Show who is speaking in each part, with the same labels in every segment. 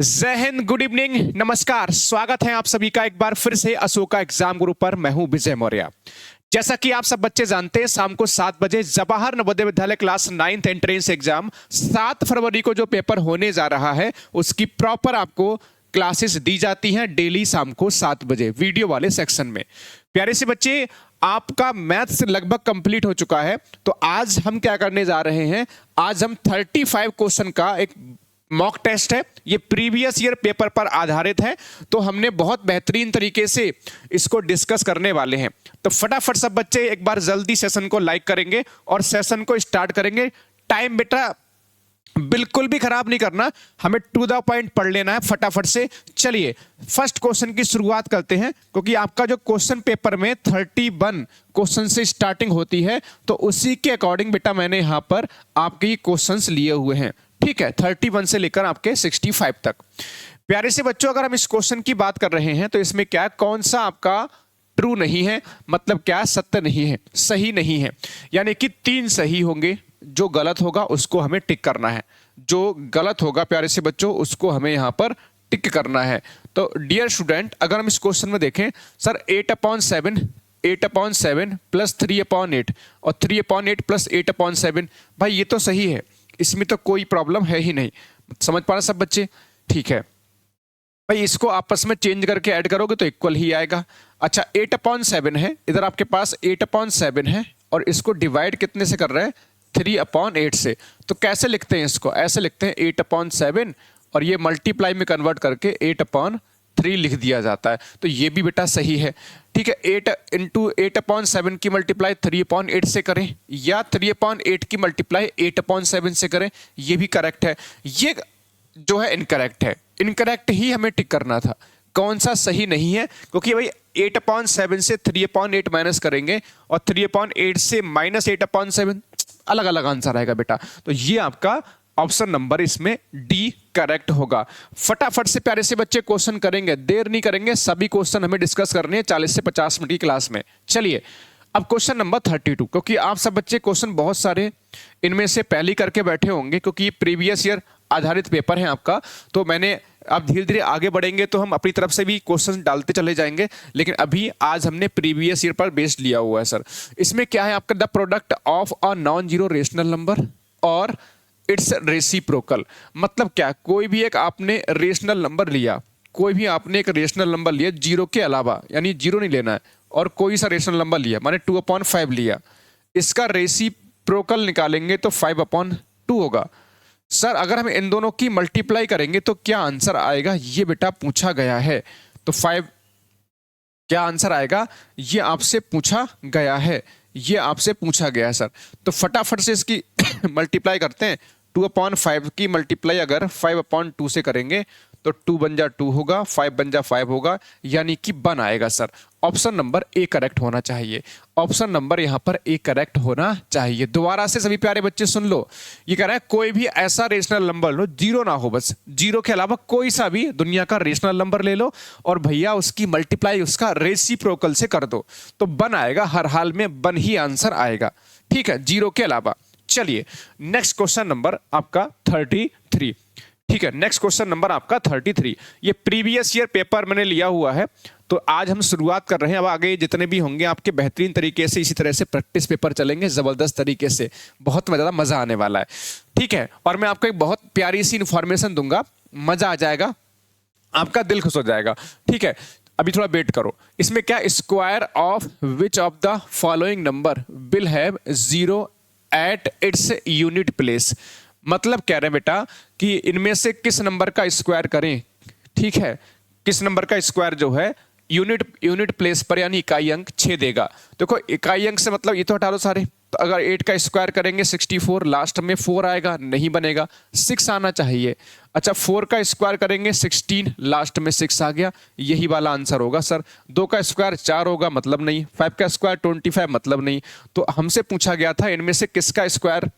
Speaker 1: जय Hind, good evening, नमस्कार। स्वागत है आप सभी का एक बार फिर से अशोका एग्जाम गुरु पर। मैं हूं विजय मौर्य। जैसा कि आप सब बच्चे जानते हैं, शाम को 7 बजे Jawahar Navodaya Vidyalaya class 9th entrance exam 7 फरवरी को जो पेपर होने जा रहा है उसकी प्रॉपर आपको क्लासेस दी जाती हैं डेली शाम को 7 बजे वीडियो वाले सेक्शन में। प्यारे से बच्चे, आपका मैथ्स लगभग कंप्लीट हो चुका है, तो आज हम क्या करने जा रहे हैं, आज हम 35 क्वेश्चन का एक मॉक टेस्ट है। ये प्रीवियस ईयर पेपर पर आधारित है, तो हमने बहुत बेहतरीन तरीके से इसको डिस्कस करने वाले हैं। तो फटाफट सब बच्चे एक बार जल्दी सेशन को लाइक करेंगे और सेशन को स्टार्ट करेंगे। टाइम बेटा बिल्कुल भी खराब नहीं करना, हमें टू द पॉइंट पढ़ लेना है फटाफट से। चलिए फर्स्ट क्वेश्चन की शुरुआत करते हैं, क्योंकि आपका जो क्वेश्चन पेपर में 31 क्वेश्चन से स्टार्टिंग होती है, तो उसी के अकॉर्डिंग बेटा मैंने यहां पर आपके क्वेश्चंस लिए हुए हैं। ठीक है, 31 से लेकर आपके 65 तक। प्यारे से बच्चों, अगर हम इस क्वेश्चन की बात कर रहे हैं तो इसमें क्या कौन सा आपका ट्रू नहीं है, मतलब क्या सत्य नहीं है, सही नहीं है, यानी कि 3 सही होंगे, जो गलत होगा उसको हमें टिक करना है। जो गलत होगा प्यारे से बच्चों उसको हमें यहां पर टिक करना है। तो डियर स्टूडेंट, अगर हम इस क्वेश्चन में देखें, सर 8/7 प्लस 3/8 और 3/8 प्लस 8/7, भाई ये तो सही है, इसमें तो कोई प्रॉब्लम है ही नहीं। समझ पा रहे सब बच्चे? ठीक है भाई, इसको आपस में चेंज करके ऐड करोगे तो इक्वल ही आएगा। अच्छा 8/7 है, इधर आपके पास 8/7 है और इसको डिवाइड कितने से कर रहे हैं, 3/8 से। तो कैसे लिखते हैं इसको, ऐसे लिखते हैं 8/7 और ये मल्टीप्लाई में कन्वर्ट करके 8/3 लिख दिया जाता है। तो ये भी बेटा सही है। ठीक है, 8 इंटू 8/7 की मल्टीप्लाई 3/8 से करें या 3/8 की मल्टीप्लाई 8/7 से करें, ये भी करेक्ट है। ये जो है इनकरेक्ट है, इनकरेक्ट ही हमें टिक करना था। कौन सा सही नहीं है, क्योंकि भाई 8/7 से 3/8 माइनस करेंगे और 3/8 से माइनस 8/7, अलग अलग आंसर आएगा बेटा। तो ये आपका ऑप्शन नंबर इसमें डी करेक्ट होगा। फटाफट से प्यारे से बच्चे क्वेश्चन करेंगे, देर नहीं करेंगे, सभी क्वेश्चन हमें डिस्कस करने हैं 40 से 50 मिनट की क्लास में। चलिए अब क्वेश्चन नंबर 32, क्योंकि आप सब बच्चे क्वेश्चन बहुत सारे इनमें से पहले करके बैठे होंगे, क्योंकि ये प्रीवियस ईयर आधारित पेपर है आपका। तो मैंने अब धीरे धीरे आगे बढ़ेंगे तो हम अपनी तरफ से भी क्वेश्चन डालते चले जाएंगे, लेकिन अभी आज हमने प्रीवियस ईयर पर बेस्ड लिया हुआ है सर। इसमें क्या है आपका, the product of a non zero rational number और इट्स रेसिप्रोकल। मतलब क्या, कोई भी एक आपने रेशनल नंबर लिया, कोई भी आपने एक रेशनल नंबर लिया जीरो के अलावा, यानी जीरो नहीं लेना है, और कोई सा रेशनल नंबर लिया, माने 2/5 लिया, इसका रेसिप्रोकल निकालेंगे तो 5/2 होगा। सर अगर हम इन दोनों की मल्टीप्लाई करेंगे तो क्या आंसर आएगा, ये बेटा पूछा गया है। तो 5 क्या आंसर आएगा, ये आपसे पूछा गया है, ये आपसे पूछा गया है सर। तो फटाफट से इसकी मल्टीप्लाई करते हैं। 2/5 की मल्टीप्लाई अगर 5/2 से करेंगे तो 2 बन जा 2 होगा, 5 बन जा 5 होगा, यानी कि 1 आएगा sir. Option number A correct होना चाहिए। ऑप्शन नंबर यहां पर ए करेक्ट होना चाहिए। दोबारा से सभी प्यारे बच्चे सुन लो, ये कह रहा है कोई भी ऐसा रेशनल नंबर लो, जीरो ना हो, बस जीरो के अलावा कोई सा भी दुनिया का रेशनल नंबर ले लो और भैया उसकी मल्टीप्लाई उसका रेसिप्रोकल से कर दो, तो 1 आएगा, हर हाल में 1 ही आंसर आएगा। ठीक है, जीरो के अलावा। चलिए नेक्स्ट क्वेश्चन नंबर आपका 33। ठीक है, नेक्स्ट क्वेश्चन नंबर आपका 33। ये प्रीवियस ईयर पेपर मैंने लिया हुआ है, तो आज हम शुरुआत कर रहे हैं। अब आगे जितने भी होंगे आपके बेहतरीन तरीके से इसी तरह से प्रैक्टिस पेपर चलेंगे जबरदस्त तरीके से, बहुत ज़्यादा मजा आने वाला है। ठीक है, और मैं आपको एक बहुत प्यारी सी इंफॉर्मेशन दूंगा, मजा आ जाएगा, आपका दिल खुश हो जाएगा। ठीक है, अभी थोड़ा वेट करो। इसमें क्या, square of which of the following number will have 0 at its unit place. मतलब कह रहे हैं बेटा कि इनमें से किस नंबर का स्क्वायर करें। ठीक है, किस नंबर का स्क्वायर जो है यूनिट प्लेस पर यानी इकाई अंक 6 देगा। देखो इकाई अंक से मतलब ये तो हटा दो सारे, तो अगर 8 का स्क्वायर करेंगे 64, लास्ट में 4 आएगा, नहीं बनेगा, 6 आना चाहिए। अच्छा 4 का स्क्वायर करेंगे 16, लास्ट में 6 आ गया, यही वाला आंसर होगा सर। 2 का स्क्वायर 4 होगा, मतलब नहीं। 5 का स्क्वायर 25, मतलब नहीं। तो हमसे पूछा गया था इनमें से किसका स्क्वायर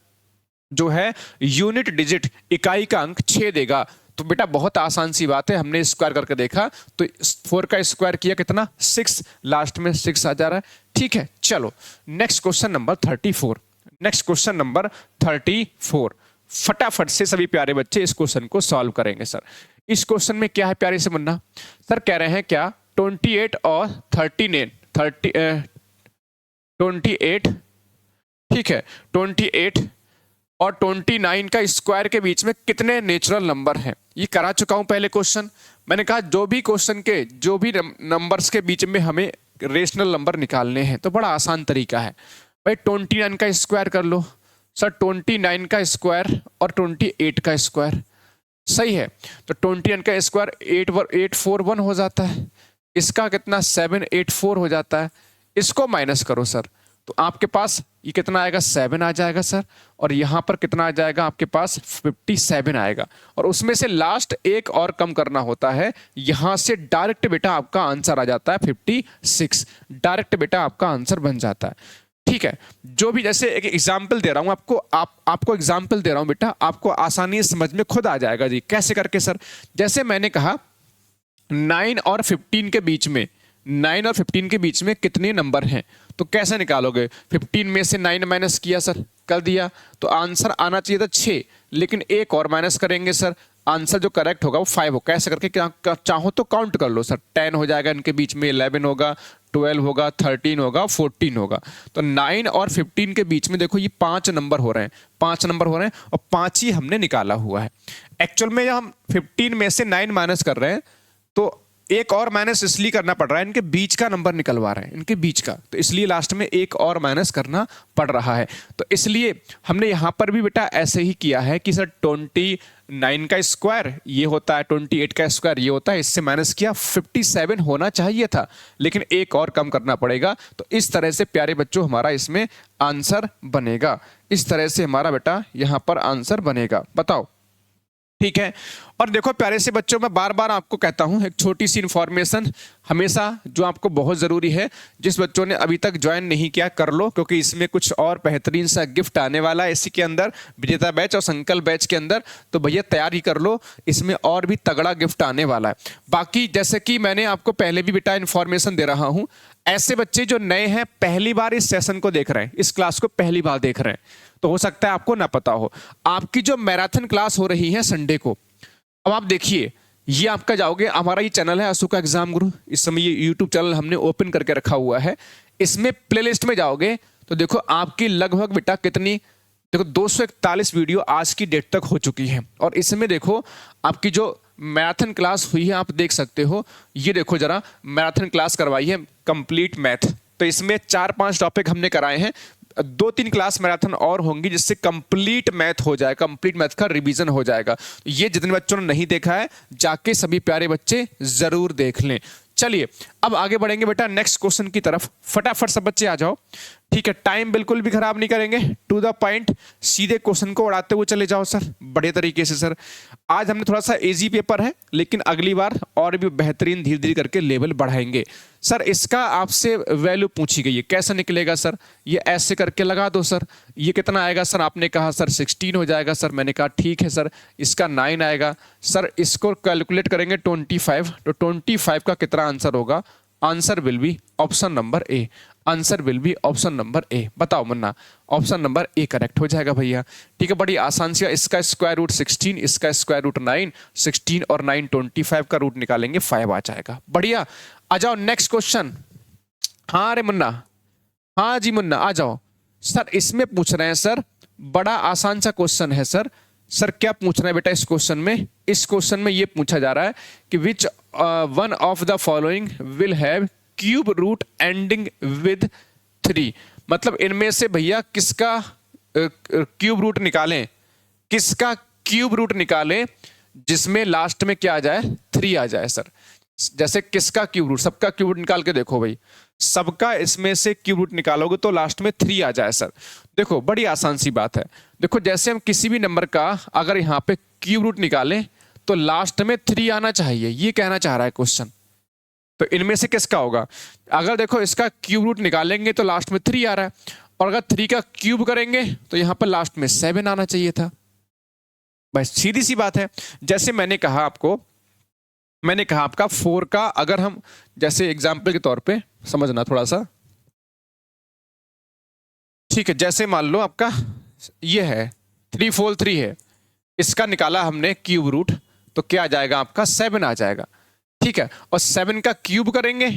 Speaker 1: जो है यूनिट डिजिट इकाई का अंक 6 देगा। तो बेटा बहुत आसान सी बात है, हमने स्क्वायर करके देखा, तो 4 का स्क्वायर किया कितना, 6, लास्ट में 6 आ जा रहा है। ठीक है, चलो next question number 34। Next question number 34। फटाफट से सभी प्यारे बच्चे इस क्वेश्चन को सॉल्व करेंगे सर। इस क्वेश्चन में क्या है प्यारे से मुन्ना, सर कह रहे हैं क्या 28 और 28, ठीक है, 28 और 29 का स्क्वायर के बीच में कितने नेचुरल नंबर हैं। ये करा चुका हूं पहले क्वेश्चन। मैंने कहा जो भी क्वेश्चन के जो भी नंबर्स के बीच में हमें रेशनल नंबर निकालने हैं तो बड़ा आसान तरीका है भाई, 29 का स्क्वायर कर लो सर, 29 का स्क्वायर और 28 का स्क्वायर, सही है। तो 29 का स्क्वायर 841 हो जाता है, इसका कितना 784 हो जाता है, इसको माइनस करो सर तो आपके पास ये कितना आएगा 7 आ जाएगा सर, और यहाँ पर कितना आ जाएगा आपके पास 57 आएगा, और उसमें से लास्ट एक और कम करना होता है, यहाँ से डायरेक्ट बेटा आपका आंसर आ जाता है 56, डायरेक्ट बेटा आपका आंसर बन जाता है। ठीक है, जो भी, जैसे एक एग्जाम्पल दे रहा हूं आपको, आपको एग्जाम्पल दे रहा हूं बेटा, आपको आसानी से समझ में खुद आ जाएगा जी कैसे करके सर। जैसे मैंने कहा 9 और 15 के बीच में, 9 और 15 के बीच में कितने नंबर हैं, तो कैसे निकालोगे, 15 में से 9 माइनस किया सर, कर दिया, तो आंसर आना चाहिए था 6, लेकिन एक और माइनस करेंगे सर, आंसर जो करेक्ट होगा वो 5 हो। कैसे करके, क्या चाहो तो काउंट कर लो सर, 10 हो जाएगा, इनके बीच में 11 होगा, 12 होगा, 13 होगा, 14 होगा। तो 9 और 15 के बीच में देखो ये 5 नंबर हो रहे हैं, 5 नंबर हो रहे हैं, और 5 ही हमने निकाला हुआ है। एक्चुअल में हम 15 में से 9 माइनस कर रहे हैं, तो एक और माइनस इसलिए करना पड़ रहा है, इनके बीच का नंबर निकलवा रहे हैं, इनके बीच का, तो इसलिए लास्ट में एक और माइनस करना पड़ रहा है। तो इसलिए हमने यहां पर भी बेटा ऐसे ही किया है कि सर 29 का स्क्वायर ये होता है, 28 का स्क्वायर ये होता है, इससे माइनस किया, 57 होना चाहिए था, लेकिन एक और कम करना पड़ेगा। तो इस तरह से प्यारे बच्चों हमारा इसमें आंसर बनेगा, इस तरह से हमारा बेटा यहां पर आंसर बनेगा। बताओ, ठीक है। और देखो प्यारे से बच्चों, मैं बार बार आपको कहता हूं, एक छोटी सी इंफॉर्मेशन हमेशा जो आपको बहुत ज़रूरी है, जिस बच्चों ने अभी तक ज्वाइन नहीं किया कर लो, क्योंकि इसमें कुछ और बेहतरीन सा गिफ्ट आने वाला है इसी के अंदर, विजेता बैच और संकल्प बैच के अंदर, तो भैया तैयारी कर लो, इसमें और भी तगड़ा गिफ्ट आने वाला है। बाकी जैसे कि मैंने आपको पहले भी बेटा इन्फॉर्मेशन दे रहा हूँ, ऐसे बच्चे जो नए हैं, पहली बार इस सेशन को देख रहे हैं, इस क्लास को पहली बार देख रहे हैं, तो हो सकता है आपको ना पता हो, आपकी जो मैराथन क्लास हो रही है संडे को, अब आप देखिए, ये आपका जाओगे, हमारा ये चैनल है अशोका एग्जाम गुरु, इस समय ये यूट्यूब चैनल हमने ओपन करके रखा हुआ है, इसमें प्लेलिस्ट में जाओगे तो देखो आपकी लगभग बेटा कितनी, देखो 241 वीडियो आज की डेट तक हो चुकी है, और इसमें देखो आपकी जो मैराथन क्लास हुई है, आप देख सकते हो, ये देखो जरा, मैराथन क्लास करवाई है कंप्लीट मैथ, तो इसमें 4-5 टॉपिक हमने कराए हैं, 2-3 क्लास मैराथन और होंगी, जिससे कंप्लीट मैथ हो जाएगा, कंप्लीट मैथ का रिवीजन हो जाएगा। ये जितने बच्चों ने नहीं देखा है, जाके सभी प्यारे बच्चे जरूर देख लें। चलिए अब आगे बढ़ेंगे बेटा नेक्स्ट क्वेश्चन की तरफ, फटाफट सब बच्चे आ जाओ, ठीक है, टाइम बिल्कुल भी खराब नहीं करेंगे, टू द पॉइंट, सीधे क्वेश्चन को उड़ाते हुए चले जाओ सर, बड़े तरीके से सर। आज हमने थोड़ा सा इजी पेपर है, लेकिन अगली बार और भी बेहतरीन धीरे धीरे करके लेवल बढ़ाएंगे। सर इसका आपसे वैल्यू पूछी गई है, कैसे निकलेगा सर, ये ऐसे करके लगा दो सर, ये कितना आएगा सर, आपने कहा सर 16 हो जाएगा सर, मैंने कहा ठीक है सर, इसका 9 आएगा सर, इसको कैलकुलेट करेंगे 25, तो 25 का कितना आंसर होगा, answer will be option number A, answer will be option number A. बताओ मुन्ना, ऑप्शन नंबर ए करेक्ट हो जाएगा भैया, ठीक है, बड़ी आसान सी, इसका स्क्वायर रूट 16, इसका स्क्वायर रूट 9, 16 और 9 25 का रूट निकालेंगे 5 आ जाएगा, बढ़िया। आ जाओ नेक्स्ट क्वेश्चन। हाँ अरे मुन्ना, हाँ जी मुन्ना आ जाओ सर, इसमें पूछ रहे हैं सर, बड़ा आसान सा क्वेश्चन है सर। सर क्या पूछ रहे हैं बेटा इस क्वेश्चन में, इस क्वेश्चन में ये पूछा जा रहा है कि which one of the following will have cube root ending with 3, मतलब इनमें से भैया किसका क्यूब रूट निकालें, किसका क्यूब रूट निकालें जिसमें लास्ट में क्या आ जाए, 3 आ जाए सर। जैसे किसका क्यूब रूट, सबका क्यूब रूट निकाल के देखो भाई, सबका इसमें से क्यूब रूट निकालोगे तो लास्ट में 3 आ जाए सर। देखो बड़ी आसान सी बात है, देखो जैसे हम किसी भी नंबर का अगर यहाँ पे क्यूब रूट निकालें तो लास्ट में 3 आना चाहिए, ये कहना चाह रहा है क्वेश्चन। तो इनमें से किसका होगा, अगर देखो इसका क्यूब रूट निकालेंगे तो लास्ट में 3 आ रहा है, और अगर 3 का क्यूब करेंगे तो यहाँ पर लास्ट में 7 आना चाहिए था, बस सीधी सी बात है। जैसे मैंने कहा आपको, मैंने कहा आपका 4 का, अगर हम जैसे एग्जाम्पल के तौर पे समझना थोड़ा सा, ठीक है, जैसे मान लो आपका ये है 343 है, इसका निकाला हमने क्यूब रूट, तो क्या आ जाएगा आपका 7 आ जाएगा। ठीक है, और 7 का क्यूब करेंगे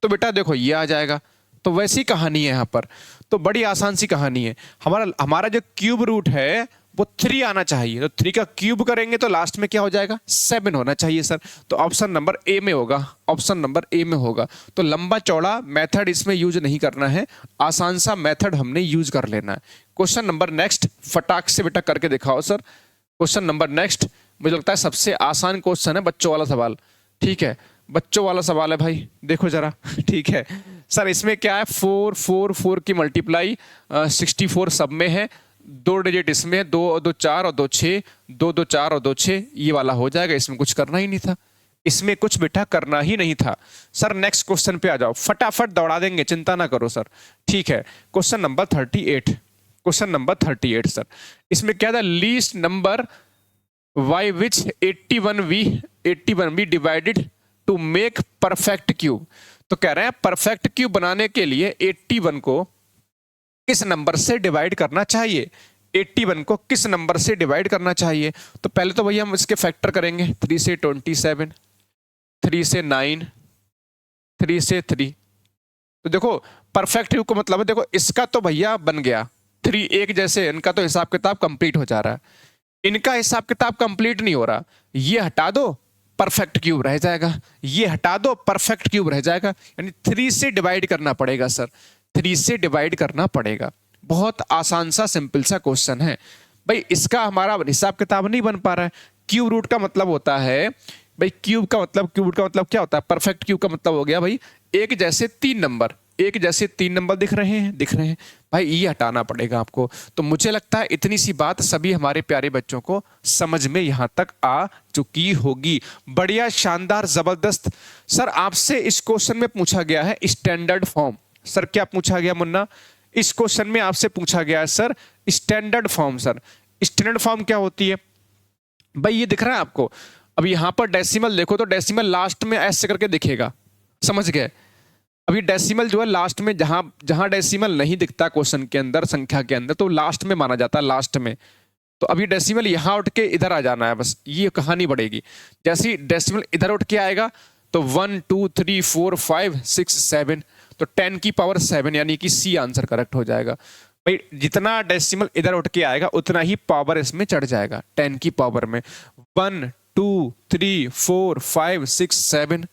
Speaker 1: तो बेटा देखो ये आ जाएगा। तो वैसी कहानी है यहाँ पर, तो बड़ी आसान सी कहानी है। हमारा हमारा जो क्यूब रूट है वो 3 आना चाहिए, तो 3 का क्यूब करेंगे तो लास्ट में क्या हो जाएगा 7 होना चाहिए सर। तो ऑप्शन नंबर ए में होगा, ऑप्शन नंबर ए में होगा। तो लंबा चौड़ा मेथड इसमें यूज नहीं करना है, आसान सा मेथड हमने यूज कर लेना है। क्वेश्चन नंबर नेक्स्ट, फटाक से बेटा करके दिखाओ सर। क्वेश्चन नंबर नेक्स्ट मुझे लगता है सबसे आसान क्वेश्चन है, बच्चों वाला सवाल। ठीक है, बच्चों वाला सवाल है भाई, देखो जरा। ठीक है सर, इसमें क्या है 4 4 4 की मल्टीप्लाई 64 सब में है, 2 डिजिट इसमें, 2 और 2 4 और 2 6, 2 2 4 और 2 6, ये वाला हो जाएगा। इसमें कुछ करना ही नहीं था, इसमें कुछ बेटा करना ही नहीं था सर। नेक्स्ट क्वेश्चन पे आ जाओ, फटाफट दौड़ा देंगे, चिंता ना करो सर। ठीक है, question number 38, question number 38 sir. इसमें क्या था, least number by which 81b divided to make perfect cube. तो कह रहे हैं परफेक्ट क्यूब बनाने के लिए 81 को किस नंबर से डिवाइड करना चाहिए, 81 को किस नंबर से डिवाइड करना चाहिए। तो पहले तो भैया हम इसके फैक्टर करेंगे, 3 से 27, 3 से 9, 3 से 3। तो देखो परफेक्ट क्यूब को मतलब है, देखो इसका तो भैया बन गया 3 एक जैसे, इनका तो हिसाब किताब कंप्लीट हो जा रहा है, इनका हिसाब किताब कंप्लीट नहीं हो रहा। ये हटा दो परफेक्ट क्यूब रह जाएगा, ये हटा दो परफेक्ट क्यूब रह जाएगा, यानी 3 से डिवाइड करना पड़ेगा सर, 3 से डिवाइड करना पड़ेगा। बहुत आसान सा सिंपल सा क्वेश्चन है भाई। इसका हमारा हिसाब किताब नहीं बन पा रहा है। क्यूब रूट का मतलब होता है भाई, क्यूब का मतलब क्या होता है, परफेक्ट क्यूब का मतलब हो गया भाई एक जैसे 3 नंबर, एक जैसे 3 नंबर दिख रहे हैं भाई, ये हटाना पड़ेगा आपको। तो मुझे लगता है इतनी सी बात सभी हमारे प्यारे बच्चों को समझ में यहां तक आ चुकी होगी। बढ़िया, शानदार, जबरदस्त। सर आपसे इस क्वेश्चन में पूछा गया है स्टैंडर्ड फॉर्म। सर क्या पूछा गया मुन्ना, इस क्वेश्चन में आपसे पूछा गया है sir standard form. Sir standard form क्या होती है भाई, ये दिख रहा है आपको। अब यहां पर डेसिमल देखो तो डेसिमल लास्ट में ऐसे करके दिखेगा, समझ गए। अभी डेसिमल जो है लास्ट में, जहां जहां डेसिमल नहीं दिखता क्वेश्चन के अंदर, संख्या के अंदर, तो लास्ट में माना जाता है, लास्ट में। तो अभी डेसिमल यहां उठ के इधर आ जाना है, बस ये कहानी बढ़ेगी। जैसे ही डेसिमल इधर उठ के आएगा तो 1 2 3 4 5 6 7, तो 10 की पावर 7, यानी कि सी आंसर करेक्ट हो जाएगा भाई। जितना डेसिमल इधर उठ के आएगा उतना ही पावर इसमें चढ़ जाएगा 10 की पावर में। 1 2 3 4 5 6 7,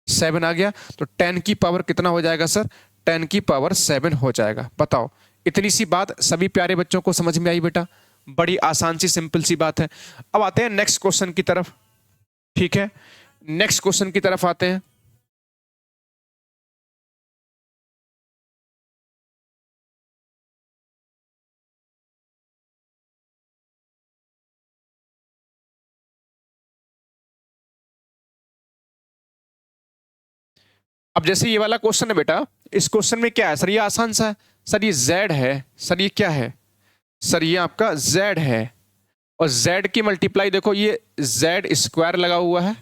Speaker 1: 7 आ गया, तो 10 की पावर कितना हो जाएगा सर, 10 की पावर 7 हो जाएगा। बताओ, इतनी सी बात सभी प्यारे बच्चों को समझ में आई बेटा, बड़ी आसान सी सिंपल सी बात है। अब आते हैं नेक्स्ट क्वेश्चन की तरफ। ठीक है, नेक्स्ट क्वेश्चन की तरफ आते हैं। अब जैसे ये वाला क्वेश्चन है बेटा, इस क्वेश्चन में क्या है सर, ये आसान सा है सर, ये z है सर, ये क्या है सर, ये आपका z है, और z की मल्टीप्लाई देखो, ये z स्क्वायर लगा हुआ है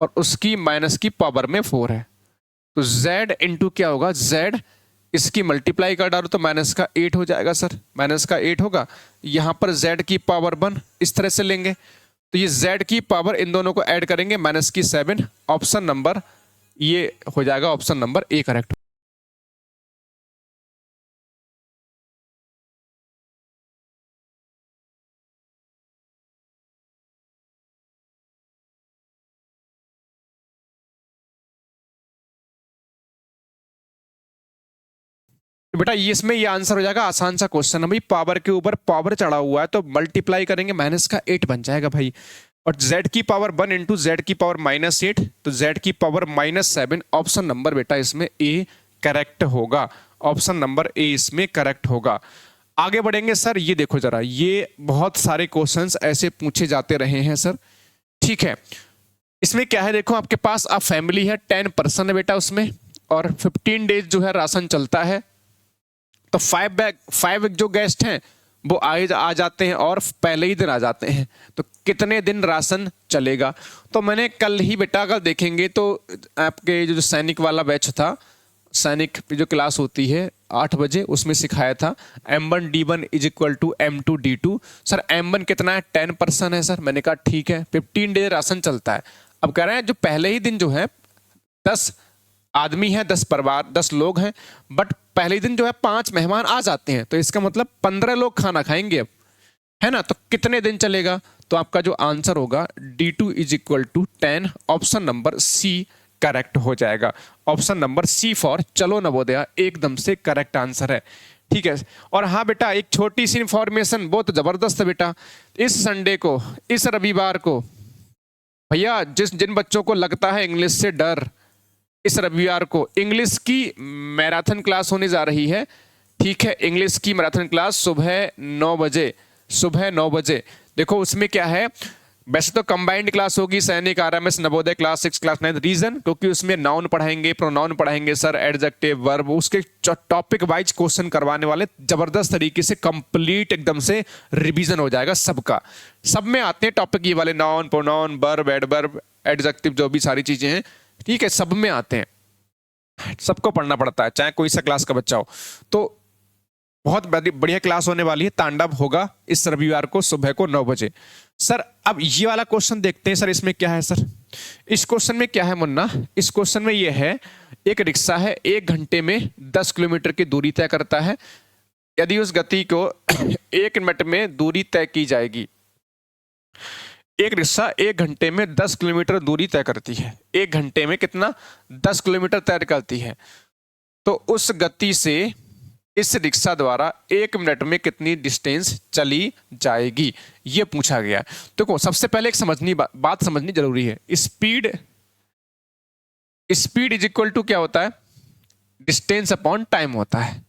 Speaker 1: और उसकी माइनस की पावर में 4 है। तो z इंटू क्या होगा, z इसकी मल्टीप्लाई कर डालो तो माइनस का 8 हो जाएगा सर, माइनस का 8 होगा। यहां पर z की पावर 1 इस तरह से लेंगे, तो ये z की पावर इन दोनों को ऐड करेंगे, माइनस की 7। ऑप्शन नंबर ये हो जाएगा, ऑप्शन नंबर ए करेक्ट। तो बेटा ये इसमें ये आंसर हो जाएगा, आसान सा क्वेश्चन है भाई, पावर के ऊपर पावर चढ़ा हुआ है तो मल्टीप्लाई करेंगे, माइनस का 8 बन जाएगा भाई। और z की पावर 1 इंटू जेड की पावर -8, तो z की पावर -7। ऑप्शन नंबर बेटा इसमें ए करेक्ट होगा, ऑप्शन नंबर ए इसमें करेक्ट होगा। आगे बढ़ेंगे सर, ये देखो जरा, ये बहुत सारे क्वेश्चंस ऐसे पूछे जाते रहे हैं सर। ठीक है, इसमें क्या है देखो, आपके पास आप फैमिली है, 10 पर्सन है बेटा उसमें, और 15 डेज जो है राशन चलता है। तो 5 जो गेस्ट हैं वो आ जाते हैं और पहले ही दिन आ जाते हैं, तो कितने दिन राशन चलेगा। तो मैंने कल ही बेटा अगर देखेंगे तो आपके जो सैनिक वाला बैच था, सैनिक की जो क्लास होती है 8 बजे, उसमें सिखाया था M1 D1 is equal to M2 D2। Sir M1 कितना है, 10% है सर। मैंने कहा ठीक है, 15 डेज राशन चलता है। अब कह रहे हैं जो पहले ही दिन जो है 10 आदमी हैं, 10 परिवार, 10 लोग हैं, बट पहले ही दिन जो है 5 मेहमान आ जाते हैं, तो इसका मतलब 15 लोग खाना खाएंगे अब, है ना। तो कितने दिन चलेगा, तो आपका जो आंसर होगा D2 is equal to 10, option number C correct हो जाएगा। ऑप्शन नंबर सी फॉर चलो नवोदया एकदम से करेक्ट आंसर है, ठीक है। और हाँ बेटा, एक छोटी सी इंफॉर्मेशन बहुत जबरदस्त है बेटा, इस संडे को, इस रविवार को भैया जिन बच्चों को लगता है इंग्लिश से डर, इस रविवार को इंग्लिश की मैराथन क्लास होने जा रही है, ठीक है। इंग्लिश की मैराथन क्लास सुबह 9 बजे, सुबह 9 बजे। देखो उसमें क्या है, वैसे तो कंबाइंड क्लास होगी, सैनिक, RMS, Navodaya class 6 class 9। Reason क्योंकि उसमें नाउन पढ़ाएंगे, प्रोनाउन पढ़ाएंगे सर, एडजेक्टिव, वर्ब, उसके टॉपिक वाइज क्वेश्चन करवाने वाले, जबरदस्त तरीके से कंप्लीट एकदम से रिवीजन हो जाएगा सबका। सब में आते हैं टॉपिक ये वाले, noun, pronoun, verb, adverb, adjective, जो भी सारी चीजें हैं, ठीक है, सब में आते हैं, सबको पढ़ना पड़ता है, चाहे कोई सा क्लास का बच्चा हो। तो बहुत बढ़िया क्लास होने वाली है, तांडव होगा इस रविवार को सुबह को 9 बजे। सर अब ये वाला क्वेश्चन देखते हैं सर, इसमें क्या है सर, इस क्वेश्चन में क्या है मुन्ना, इस क्वेश्चन में ये है, एक रिक्शा है 1 घंटे में 10 किलोमीटर की दूरी तय करता है। यदि उस गति को 1 मिनट में दूरी तय की जाएगी, एक रिक्शा 1 घंटे में 10 किलोमीटर दूरी तय करती है, 1 घंटे में कितना, 10 किलोमीटर तय करती है, तो उस गति से इस रिक्शा द्वारा 1 मिनट में कितनी डिस्टेंस चली जाएगी, ये पूछा गया। देखो सबसे पहले एक बात समझनी जरूरी है, स्पीड इज इक्वल टू क्या होता है, डिस्टेंस अपॉन टाइम होता है,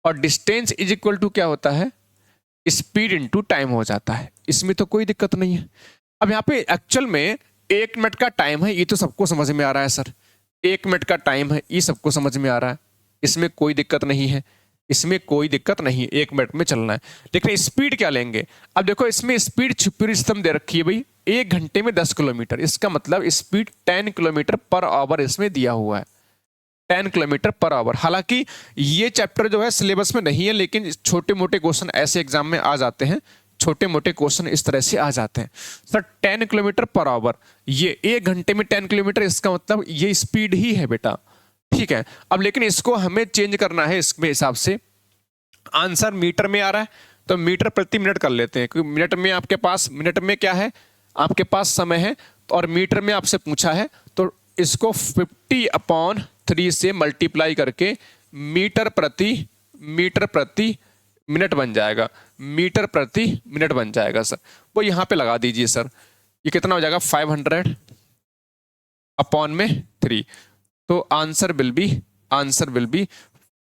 Speaker 1: और डिस्टेंस इज इक्वल टू क्या होता है, स्पीड इनटू टाइम हो जाता है। इसमें तो कोई दिक्कत नहीं है। अब यहाँ पे एक्चुअल में 1 मिनट का टाइम है, ये तो सबको समझ में आ रहा है सर, 1 मिनट का टाइम है, ये सबको समझ में आ रहा है, इसमें कोई दिक्कत नहीं है, इसमें कोई दिक्कत नहीं, 1 मिनट में चलना है। लेकिन स्पीड क्या लेंगे, अब देखो इसमें स्पीड छुपी सिस्टम दे रखी है भाई, 1 घंटे में 10 किलोमीटर, इसका मतलब स्पीड 10 किलोमीटर पर आवर इसमें दिया हुआ है, 10 किलोमीटर पर आवर। हालांकि ये चैप्टर जो है सिलेबस में नहीं है, लेकिन छोटे मोटे क्वेश्चन ऐसे एग्जाम में आ जाते हैं, छोटे मोटे क्वेश्चन इस तरह से आ जाते हैं सर। 10 किलोमीटर पर आवर, ये 1 घंटे में 10 किलोमीटर, इसका मतलब ये स्पीड ही है बेटा, ठीक है। अब लेकिन इसको हमें चेंज करना है, इसमें हिसाब से आंसर मीटर में आ रहा है, तो मीटर प्रति मिनट कर लेते हैं, क्योंकि मिनट में आपके पास, मिनट में क्या है आपके पास समय है, और मीटर में आपसे पूछा है, तो इसको 50/3 से मल्टीप्लाई करके मीटर प्रति मिनट बन जाएगा, मीटर प्रति मिनट बन जाएगा सर। वो यहाँ पे लगा दीजिए सर, ये कितना हो जाएगा 500/3, तो आंसर विल बी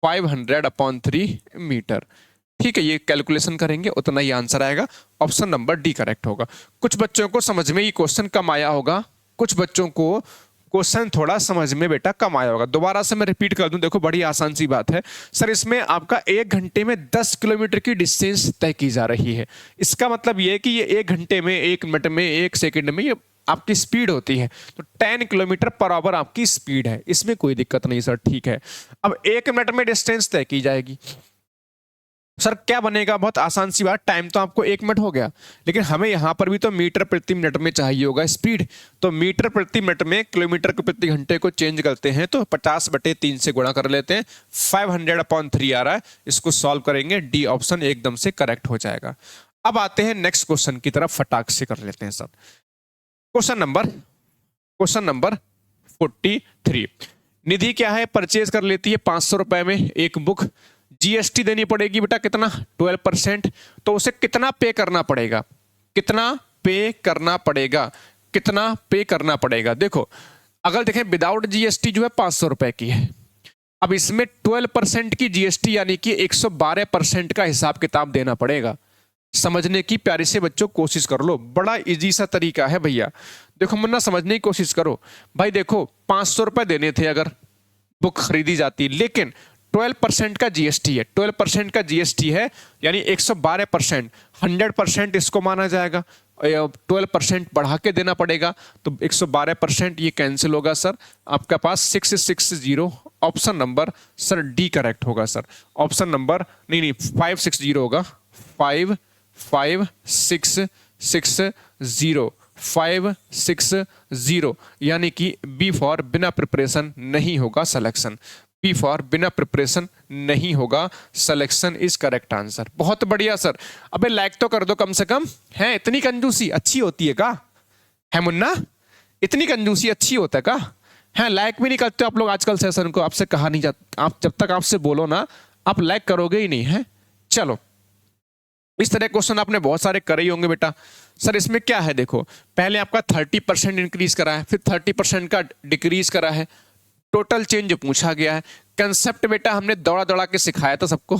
Speaker 1: 500/3 मीटर, ठीक है। ये कैलकुलेशन करेंगे उतना ही आंसर आएगा, ऑप्शन नंबर डी करेक्ट होगा। कुछ बच्चों को समझ में ये क्वेश्चन कम आया होगा, कुछ बच्चों को क्वेश्चन थोड़ा समझ में बेटा कम आया होगा। दोबारा से मैं रिपीट कर दूं, देखो बड़ी आसान सी बात है सर, इसमें आपका 1 घंटे में 10 किलोमीटर की डिस्टेंस तय की जा रही है। इसका मतलब ये है कि ये 1 घंटे में, 1 मिनट में, 1 सेकंड में ये आपकी स्पीड होती है, तो 10 किलोमीटर पर आवर आपकी स्पीड है, इसमें कोई दिक्कत नहीं सर, ठीक है। अब 1 मिनट में डिस्टेंस तय की जाएगी, सर क्या बनेगा, बहुत आसान सी बात, टाइम तो आपको 1 मिनट हो गया, लेकिन हमें यहां पर भी तो मीटर प्रति मिनट में चाहिए होगा स्पीड, तो मीटर प्रति मिनट में किलोमीटर को प्रति घंटे को चेंज करते हैं, तो 50/3 से गुणा कर लेते हैं, 500/3 आ रहा है, इसको सॉल्व करेंगे, डी ऑप्शन एकदम से करेक्ट हो जाएगा। अब आते हैं नेक्स्ट क्वेश्चन की तरफ, फटाक से कर लेते हैं सर। क्वेश्चन नंबर 43, निधि क्या है, परचेज कर लेती है 500 रुपए में एक बुक, जीएसटी देनी पड़ेगी बेटा कितना, 12%, तो उसे कितना पे करना पड़ेगा, कितना पे करना पड़ेगा। देखो अगर देखें विदाउट जीएसटी जो है 500 रुपए की है, अब इसमें 12% की जीएसटी यानी कि 112% का हिसाब किताब देना पड़ेगा। समझने की प्यारे से बच्चों कोशिश कर लो, बड़ा इजी सा तरीका है भैया। देखो मुन्ना समझने की कोशिश करो भाई, देखो 500 रुपए देने थे अगर बुक खरीदी जाती, लेकिन 12% का जीएसटी है, 12% का जीएसटी है यानी 112%, 100% इसको माना जाएगा, 12% बढ़ा के देना पड़ेगा, तो 112% ये कैंसिल होगा सर। आपका पास 660, option number sir D correct होगा सर। ऑप्शन नंबर नहीं 560 होगा, 55660 यानी कि बी फॉर बिना प्रिपरेशन नहीं होगा सिलेक्शन। बी फॉर बिना प्रिपरेशन नहीं होगा सिलेक्शन इज करेक्ट आंसर। बहुत बढ़िया सर। अबे लाइक तो कर दो कम से कम, है इतनी कंजूसी अच्छी होती है का? है मुन्ना, इतनी कंजूसी अच्छी होता है का? है लाइक भी नहीं करते आप लोग आजकल सेशन को, आपसे कहा नहीं जाता, आप जब तक आपसे बोलो ना आप लाइक करोगे ही नहीं है। चलो इस तरह क्वेश्चन आपने बहुत सारे करे ही होंगे बेटा। सर इसमें क्या है देखो, पहले आपका 30% इंक्रीज करा है, फिर 30% का डिक्रीज करा है, टोटल चेंज पूछा गया है। कंसेप्ट बेटा हमने दौड़ा दौड़ा के सिखाया था सबको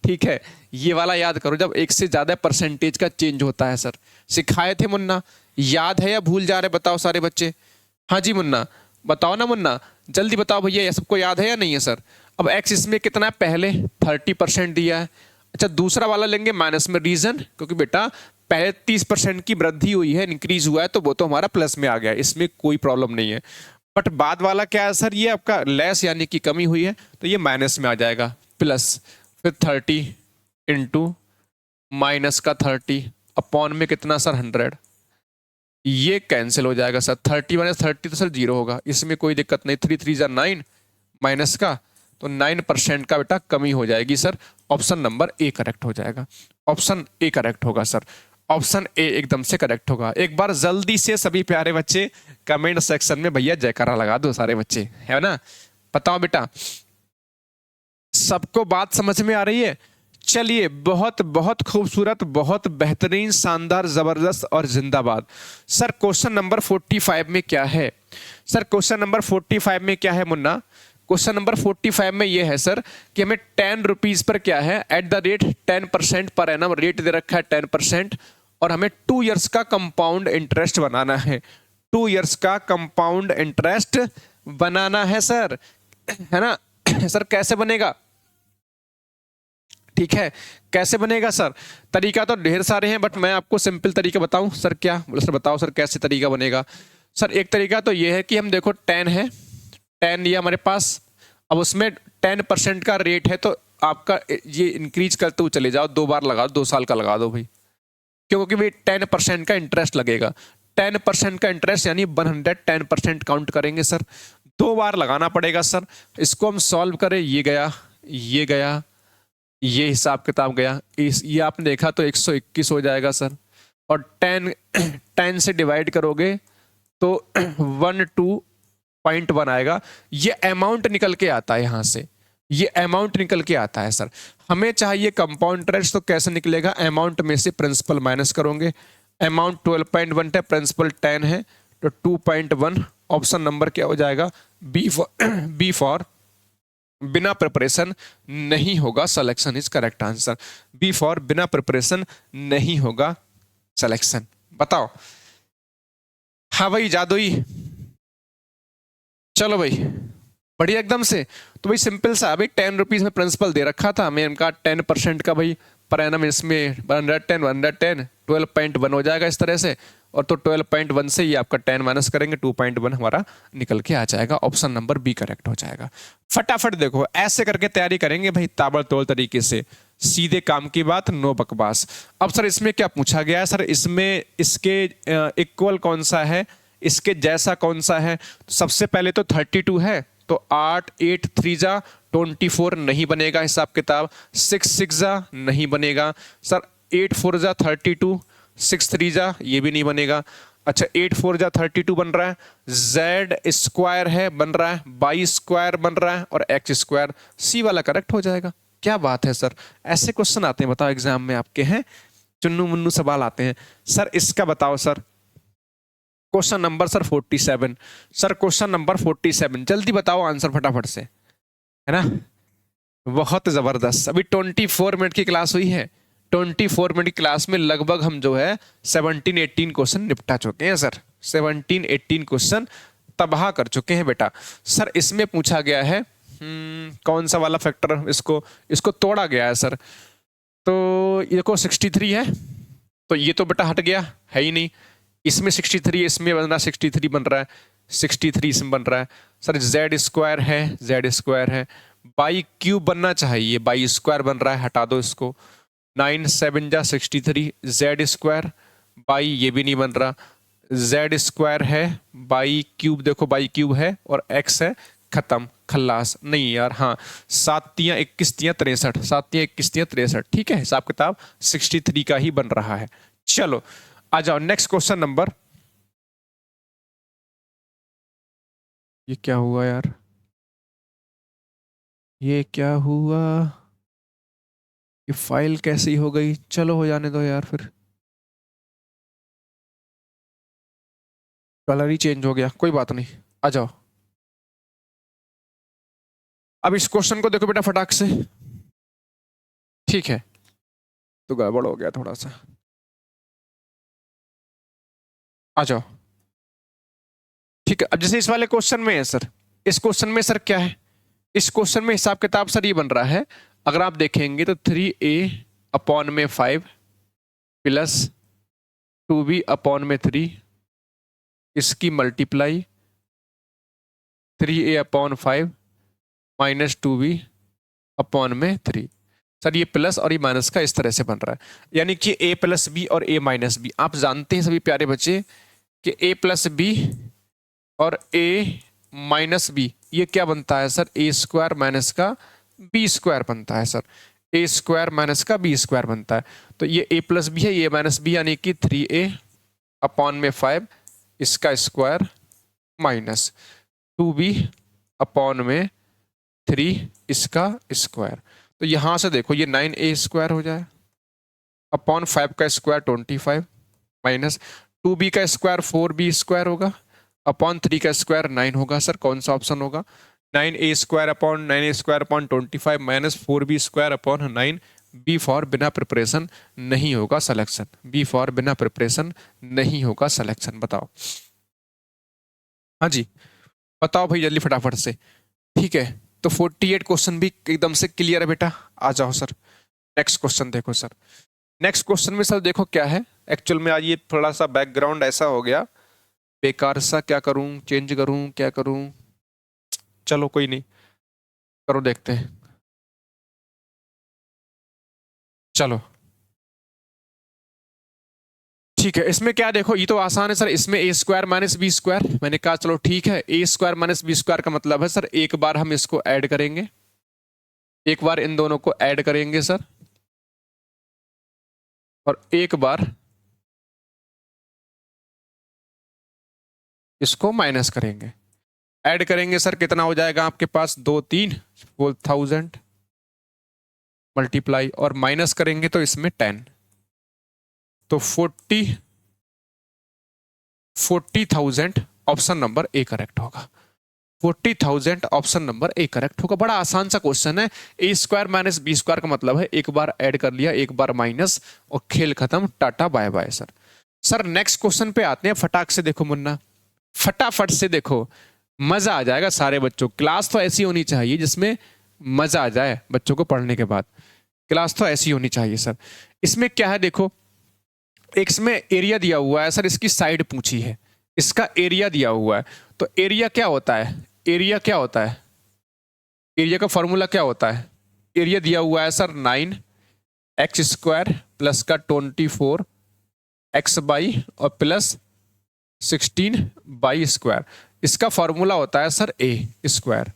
Speaker 1: ठीक है, ये वाला याद करो, जब एक से ज्यादा परसेंटेज का चेंज होता है सर, सिखाए थे मुन्ना, याद है या भूल जा रहे बताओ सारे बच्चे? हाँ जी मुन्ना बताओ ना, मुन्ना जल्दी बताओ भैया, ये सबको याद है या नहीं है सर? अब एक्स इसमें कितना है, पहले 30% दिया है। अच्छा दूसरा वाला लेंगे माइनस में, रीजन क्योंकि बेटा पहले 30% की वृद्धि हुई है, इंक्रीज हुआ है, तो वो तो हमारा प्लस में आ गया, इसमें कोई प्रॉब्लम नहीं है। बट बाद वाला क्या है सर, ये आपका लेस यानी कि कमी हुई है, तो ये माइनस में आ जाएगा, प्लस फिर 30 इंटू माइनस का 30 अपॉन में कितना सर 100, ये कैंसिल हो जाएगा सर। 30 माइनस 30 तो सर 0 होगा, इसमें कोई दिक्कत नहीं। 3 3 9 माइनस का, तो 9% का बेटा कमी हो जाएगी sir. Option number A correct हो जाएगा, ऑप्शन ए करेक्ट होगा सर, ऑप्शन ए एकदम से करेक्ट होगा। एक बार जल्दी से सभी प्यारे बच्चे कमेंट सेक्शन में भैया जयकारा लगा दो सारे बच्चे, है ना? बताओ बेटा सबको बात समझ में आ रही है? चलिए बहुत बहुत खूबसूरत, बहुत बेहतरीन, शानदार, जबरदस्त और जिंदाबाद। सर क्वेश्चन नंबर 45 में क्या है? सर क्वेश्चन नंबर 45 में क्या है मुन्ना? क्वेश्चन नंबर 45 में ये है सर कि हमें 10 रुपीज पर क्या है, at the rate 10% per annum rate दे रखा है 10%, और हमें 2 इयर्स का कंपाउंड इंटरेस्ट बनाना है। 2 इयर्स का कंपाउंड इंटरेस्ट बनाना है सर, है ना? सर कैसे बनेगा? ठीक है कैसे बनेगा सर? तरीका तो ढेर सारे हैं, बट मैं आपको सिंपल तरीका बताऊं सर? क्या बोले सर, बताओ सर कैसे तरीका बनेगा? सर एक तरीका तो ये है कि हम देखो 10 है, 10 ये हमारे पास, अब उसमें 10% का रेट है, तो आपका ये इंक्रीज करते हुए चले जाओ, 2 बार लगा दो, 2 साल का लगा दो भाई, क्योंकि भाई 10% का इंटरेस्ट लगेगा। 10% का इंटरेस्ट यानी 110% काउंट करेंगे सर, 2 बार लगाना पड़ेगा सर। इसको हम सॉल्व करें, ये गया, ये गया, ये हिसाब किताब गया, ये आपने देखा तो 121 हो जाएगा सर, और 10 से डिवाइड करोगे तो 12.1 आएगा। ये अमाउंट निकल के आता है, यहां से ये अमाउंट निकल के आता है सर। हमें चाहिए कंपाउंड इंटरेस्ट, तो कैसे निकलेगा? अमाउंट में से प्रिंसिपल माइनस करोगे, अमाउंट 12.1 है, प्रिंसिपल 10 है, तो 2.1। ऑप्शन नंबर क्या हो जाएगा? बी फॉर बिना प्रिपरेशन नहीं होगा selection is correct answer. B for बिना प्रिपरेशन नहीं होगा सिलेक्शन। बताओ हाँ भाई जादुई, चलो भाई बढ़िया एकदम से। तो भाई सिंपल सा, भाई 10 रुपीज में प्रिंसिपल दे रखा था हमें, इनका 10% का भाई पर एनम, इसमें 110 12.1 हो जाएगा इस तरह से, और तो 12.1 से ये आपका 10 माइनस करेंगे, 2.1 हमारा निकल के आ जाएगा। ऑप्शन नंबर बी करेक्ट हो जाएगा। फटाफट देखो ऐसे करके तैयारी करेंगे भाई, ताबड़तोड़ तरीके से, सीधे काम की बात, नो बकवास। अब सर इसमें क्या पूछा गया है? सर इसमें इसके इक्वल कौन सा है, इसके जैसा कौन सा है? तो सबसे पहले तो 32 है, तो 8 8 3 जा 24 नहीं बनेगा हिसाब किताब, 6 6 जा नहीं बनेगा सर, 8 4 जा 32, 6 3 जा ये भी नहीं बनेगा। अच्छा 8 4 जा 32 बन रहा है, जेड स्क्वायर है बन रहा है, बाई स्क्वायर बन रहा है, और एक्स स्क्वायर, सी वाला करेक्ट हो जाएगा। क्या बात है सर, ऐसे क्वेश्चन आते हैं बताओ एग्जाम में आपके, हैं चुन्नू मुन्नू सवाल आते हैं। सर इसका बताओ sir, question number sir 47, sir question number 47 जल्दी बताओ आंसर फटाफट से, है ना? बहुत जबरदस्त। अभी 24 मिनट की क्लास हुई है, 24 मिनट की क्लास में लगभग हम जो है 17-18 क्वेश्चन निपटा चुके हैं सर, 17-18 क्वेश्चन तबाह कर चुके हैं बेटा। सर इसमें पूछा गया है कौन सा वाला फैक्टर, इसको तोड़ा गया है सर। तो ये को 63 है, तो ये तो बेटा हट गया, है ही नहीं। इसमें 63, इसमें बन रहा 63 बन रहा है, 63 इसमें बन रहा है। सर जेड स्क्वायर है, जेड स्क्वायर है, बाई क्यूब बनना चाहिए, बाई स्क्वायर बन रहा है, हटा दो इसको। 9 7 जा 63, जेड स्क्वायर बाई, ये भी नहीं बन रहा, जेड स्क्वायर है, बाई क्यूब देखो बाई क्यूब है, और एक्स है, खत्म, खल्लास। नहीं यार, हाँ 7 तियां 21 तियां 63, 7 तियां 21 तियां 63, ठीक है, हिसाब किताब 63 का ही बन रहा है। चलो आ जाओ नेक्स्ट क्वेश्चन नंबर, ये क्या हुआ यार, ये क्या हुआ, ये फाइल कैसी हो गई, चलो हो जाने दो यार, फिर कलर ही चेंज हो गया, कोई बात नहीं, आ जाओ। अब इस क्वेश्चन को देखो बेटा फटाक से, ठीक है, तो गड़बड़ हो गया थोड़ा सा, आ जाओ। ठीक है, अब जैसे इस वाले क्वेश्चन में है सर, इस क्वेश्चन में सर क्या है, इस क्वेश्चन में हिसाब किताब सर ये बन रहा है, अगर आप देखेंगे तो 3a अपॉन में 5 प्लस 2b अपॉन में 3, इसकी multiply 3a upon 5 minus 2b upon में 3। सर ये प्लस और ये माइनस का इस तरह से बन रहा है, यानी कि a प्लस बी और a माइनस बी। आप जानते हैं सभी प्यारे बच्चे कि a प्लस बी और a माइनस बी ये क्या बनता है सर, ए स्क्वायर माइनस का बी स्क्वायर बनता है सर, ए स्क्वायर माइनस का बी स्क्वायर बनता है। तो ये a प्लस बी है, ये माइनस बी, यानी कि 3a अपॉन में 5 इसका स्क्वायर माइनस 2b अपॉन में 3 इसका स्क्वायर। तो यहां से देखो ये 9a स्क्वायर हो जाए अपॉन 5 का स्क्वायर 25 माइनस 2b का स्क्वायर 4b स्क्वायर होगा अपॉन 3 का स्क्वायर 9 होगा। सर कौन सा ऑप्शन होगा, 9a square upon 9a square upon 25 minus 4b square upon 9। B for बिना प्रिपरेशन नहीं होगा सिलेक्शन, बी फॉर बिना प्रिपरेशन नहीं होगा सिलेक्शन। बताओ, हाँ जी बताओ भाई जल्दी फटाफट से। ठीक है, तो 48 क्वेश्चन भी एकदम से क्लियर है बेटा, आ जाओ सर नेक्स्ट क्वेश्चन देखो सर। नेक्स्ट क्वेश्चन में सर देखो क्या है, एक्चुअल में आज ये थोड़ा सा बैकग्राउंड ऐसा हो गया बेकार सा, क्या करूं, चेंज करूं, क्या करूं, चलो कोई नहीं, करो देखते हैं। चलो ठीक है, इसमें क्या देखो, ये तो आसान है सर, इसमें ए स्क्वायर माइनस बी स्क्वायर, मैंने कहा चलो ठीक है, ए स्क्वायर माइनस बी स्क्वायर का मतलब है सर एक बार हम इसको ऐड करेंगे, एक बार इन दोनों को ऐड करेंगे सर, और एक बार इसको माइनस करेंगे। ऐड करेंगे सर कितना हो जाएगा आपके पास, 2 3 4000 मल्टीप्लाई, और माइनस करेंगे तो इसमें 10, तो 40,000 ऑप्शन नंबर ए करेक्ट होगा। 40,000 ऑप्शन नंबर ए करेक्ट होगा। बड़ा आसान सा क्वेश्चन है, ए स्क्वायर माइनस बी स्क्वायर का मतलब है एक बार ऐड कर लिया एक बार माइनस, और खेल खत्म, tata bye bye sir. Sir next question पे आते हैं, फटाक से देखो मुन्ना, फटाफट से देखो, मजा आ जाएगा सारे बच्चों। क्लास तो ऐसी होनी चाहिए जिसमें मजा आ जाए बच्चों को पढ़ने के बाद, क्लास तो ऐसी होनी चाहिए सर। इसमें क्या है देखो, इसमें एरिया दिया हुआ है सर, इसकी साइड पूछी है, इसका एरिया दिया हुआ है, तो एरिया क्या होता है, एरिया क्या होता है, एरिया का फॉर्मूला क्या होता है, एरिया दिया हुआ है सर 9x स्क्वायर प्लस का 24 एक्स बाई और प्लस 16 बाई स्क्वायर, इसका फॉर्मूला होता है सर ए स्क्वायर।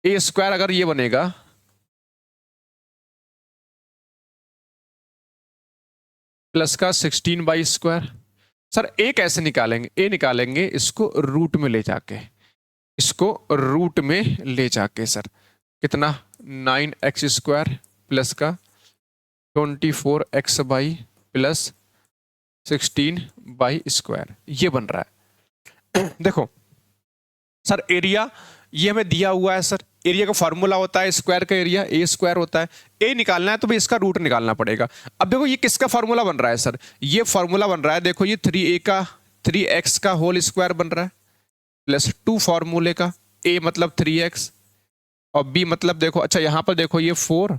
Speaker 1: ए स्क्वायर अगर ये बनेगा प्लस का 16 बाई स्क्वायर, सर ए कैसे निकालेंगे, ए निकालेंगे इसको रूट में ले जाके, इसको रूट में ले जाके सर, कितना 9x स्क्वायर प्लस का 24 x by plus 16 by square, ये बन रहा है। देखो सर एरिया ये हमें दिया हुआ है सर, एरिया का फॉर्मूला होता है स्क्वायर का एरिया ए स्क्वायर होता है, ए निकालना है तो भाई इसका रूट निकालना पड़ेगा। अब देखो ये किसका फॉर्मूला बन रहा है सर, ये फॉर्मूला बन रहा है, देखो ये 3a का 3x का होल स्क्वायर बन रहा है प्लस 2 फॉर्मूले का, a मतलब 3x और b मतलब देखो, अच्छा यहां पर देखो ये 4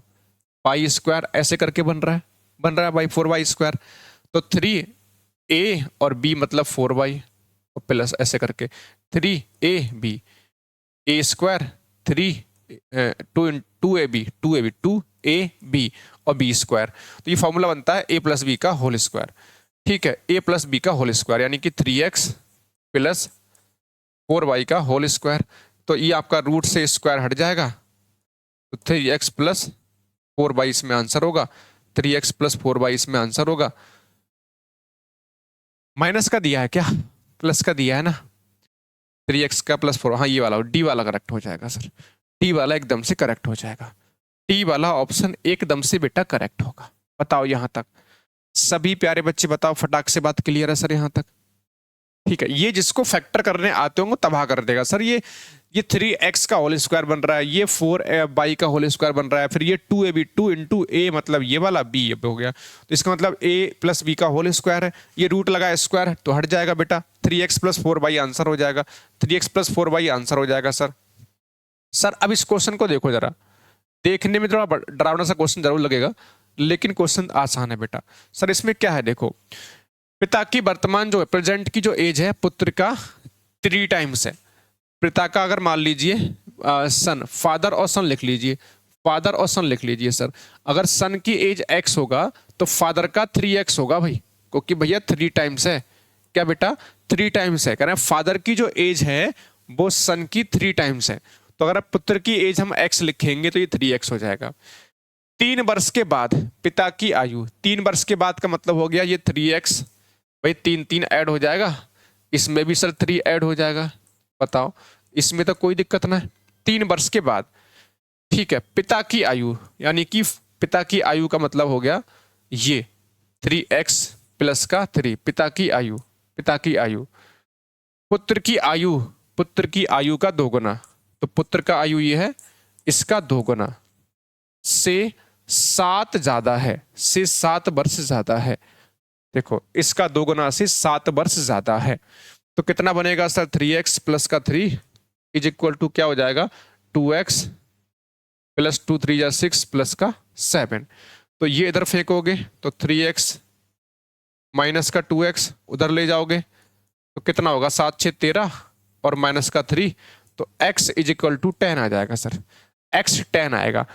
Speaker 1: पाई स्क्वायर ऐसे करके बन रहा है, बन रहा है भाई 4 पाई स्क्वायर। तो 3a और b मतलब 4y और प्लस ऐसे करके 3ab a स्क्वायर 2ab और b स्क्वायर। तो ये फॉर्मूला बनता है a प्लस बी का होल स्क्वायर। ठीक है, a प्लस बी का होल स्क्वायर यानी कि 3x प्लस 4y का होल स्क्वायर। तो ये आपका रूट से स्क्वायर हट जाएगा, तो 3x प्लस 4y इसमें आंसर होगा, 3x प्लस 4y इसमें आंसर होगा। माइनस का दिया है क्या, प्लस का दिया है ना, 3x का प्लस 4, हाँ ये वाला डी वाला करेक्ट हो जाएगा सर, डी वाला एकदम से करेक्ट हो जाएगा, डी वाला ऑप्शन एकदम से बेटा करेक्ट होगा। बताओ यहाँ तक सभी प्यारे बच्चे, बताओ फटाक से बात क्लियर है सर यहाँ तक? ठीक है, ये जिसको फैक्टर करने आते होंगे तबाह कर देगा सर। ये 3x का होल स्क्वायर बन रहा है, ये 4y का होल स्क्वायर बन रहा है, फिर ये 2ab 2 इंटू ए मतलब ये वाला b हो गया, तो इसका मतलब a प्लस बी का होल स्क्वायर है। ये रूट लगा स्क्वायर तो हट जाएगा बेटा, 3x प्लस 4y आंसर हो जाएगा, 3x प्लस 4y आंसर हो जाएगा सर। सर अब इस क्वेश्चन को देखो जरा, देखने में थोड़ा डरावना सा क्वेश्चन जरूर लगेगा लेकिन क्वेश्चन आसान है बेटा। सर इसमें क्या है देखो, पिता की वर्तमान जो प्रेजेंट की जो एज है पुत्र का 3 टाइम्स है। पिता का अगर मान लीजिए सन, फादर और सन लिख लीजिए, फादर और सन लिख लीजिए सर। अगर सन की एज x होगा तो फादर का 3x होगा भाई, क्योंकि भैया 3 टाइम्स है। क्या बेटा 3 टाइम्स है, कह रहे हैं फादर की जो एज है वो सन की 3 टाइम्स है। तो अगर पुत्र की एज हम x लिखेंगे तो ये 3x हो जाएगा। 3 वर्ष के बाद पिता की आयु, 3 वर्ष के बाद का मतलब हो गया ये 3x, भाई 3 ऐड हो जाएगा, इसमें भी सर 3 ऐड हो जाएगा। बताओ इसमें तो कोई दिक्कत ना है, 3 वर्ष के बाद। ठीक है, पिता की आयु यानी कि पिता की आयु का मतलब हो गया ये 3x प्लस का 3, पिता की आयु, पिता की आयु। पुत्र की आयु, पुत्र की आयु का 2 गुना, तो पुत्र का आयु ये है, इसका 2 गुना से 7 ज्यादा है, से 7 वर्ष ज्यादा है। देखो इसका 2 गुना से 7 वर्ष ज्यादा है, तो कितना बनेगा सर 3x प्लस का 3 इज इक्वल टू क्या हो जाएगा 2x प्लस 2 3 या 6 प्लस का 7। तो ये इधर फेंकोगे तो 3x माइनस का 2x उधर ले जाओगे तो कितना होगा 7 6 13 और माइनस का 3, तो x इज इक्वल टू 10 आ जाएगा सर, x 10 आएगा।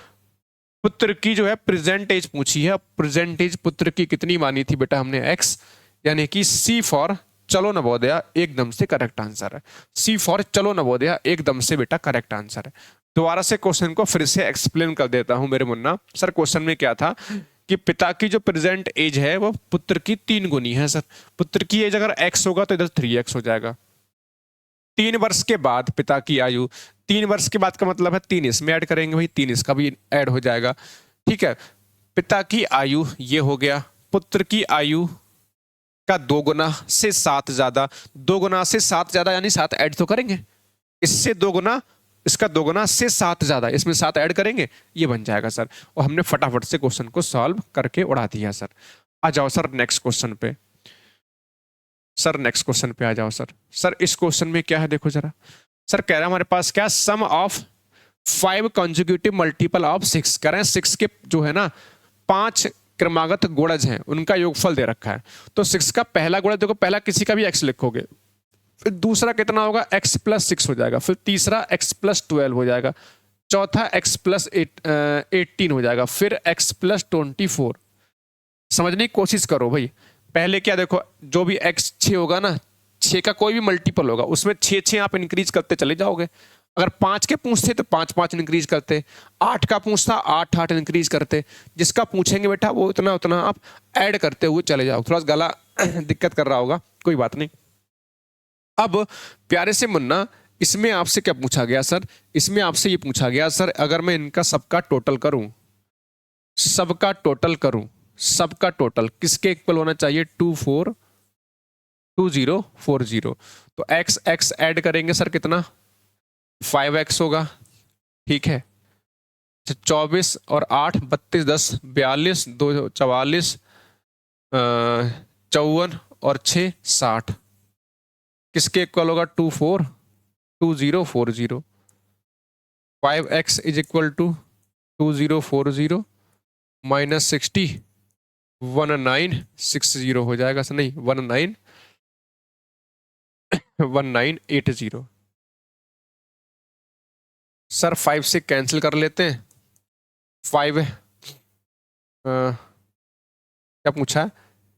Speaker 1: पुत्र की जो है प्रेजेंट एज पूछी है, प्रेजेंट एज पुत्र की कितनी मानी थी बेटा हमने x, यानी कि C फॉर चलो नवोदया एकदम से करेक्ट आंसर है, C फॉर चलो नवोदया एकदम से बेटा करेक्ट आंसर है। दोबारा से क्वेश्चन को फिर से एक्सप्लेन कर देता हूं मेरे मुन्ना। सर क्वेश्चन में क्या था कि पिता की जो प्रेजेंट एज है वो पुत्र की 3 गुनी है सर। पुत्र की एज अगर x होगा तो इधर 3x हो जाएगा। 3 वर्ष के बाद पिता की आयु, 3 वर्ष के बाद का मतलब है 3 इसमें ऐड करेंगे भाई, 3 इसका भी ऐड हो जाएगा। ठीक है, पिता की आयु ये हो गया, पुत्र की आयु का 2 गुना से 7 ज्यादा, 2 गुना से 7 ज्यादा यानी 7 ऐड तो करेंगे, इससे 2 गुना, इसका 2 गुना से 7 ज्यादा, इसमें 7 ऐड करेंगे, ये बन जाएगा सर। और हमने फटाफट से क्वेश्चन को सॉल्व करके उड़ा दिया सर। आ जाओ सर नेक्स्ट क्वेश्चन पे, सर नेक्स्ट क्वेश्चन पे आ जाओ सर। सर इस क्वेश्चन में क्या है देखो जरा, सर कह रहा है हमारे पास क्या, सम ऑफ 5 कंसेक्यूटिव मल्टीपल ऑफ 6, कह रहे हैं 6 के जो है ना 5 क्रमागत गुणज हैं उनका योगफल दे रखा है। तो 6 का पहला गुणज देखो, पहला किसी का भी x लिखोगे, फिर दूसरा कितना होगा x प्लस 6 हो जाएगा, फिर तीसरा x प्लस 12 हो जाएगा, चौथा x प्लस 18 हो जाएगा, फिर x प्लस 24। समझने की कोशिश करो भाई, पहले क्या देखो जो भी x 6 होगा ना, 6 का कोई भी मल्टीपल होगा उसमें 6 6 आप इंक्रीज करते चले जाओगे। अगर 5 के पूछते तो 5 5 इंक्रीज करते, 8 का पूछता 8 8 इंक्रीज करते, जिसका पूछेंगे बेटा वो उतना उतना आप ऐड करते हुए चले जाओ। थोड़ा गला दिक्कत कर रहा होगा, कोई बात नहीं। अब प्यारे से मुन्ना, इसमें आपसे क्या पूछा गया सर, इसमें आपसे ये पूछा गया सर अगर मैं इनका सबका टोटल करूं, सबका टोटल करूं, सबका टोटल किसके इक्वल होना चाहिए 2040। तो x x ऐड करेंगे सर कितना 5x होगा। ठीक है, 24 और 8 32 10 42 2 44 54 और 6 60 किसके इक्वल होगा 2040। 5x is equal to 2040 minus 60 1960 हो जाएगा सर, नहीं 1980। सर 5 से कैंसिल कर लेते हैं। 5 क्या पूछा है?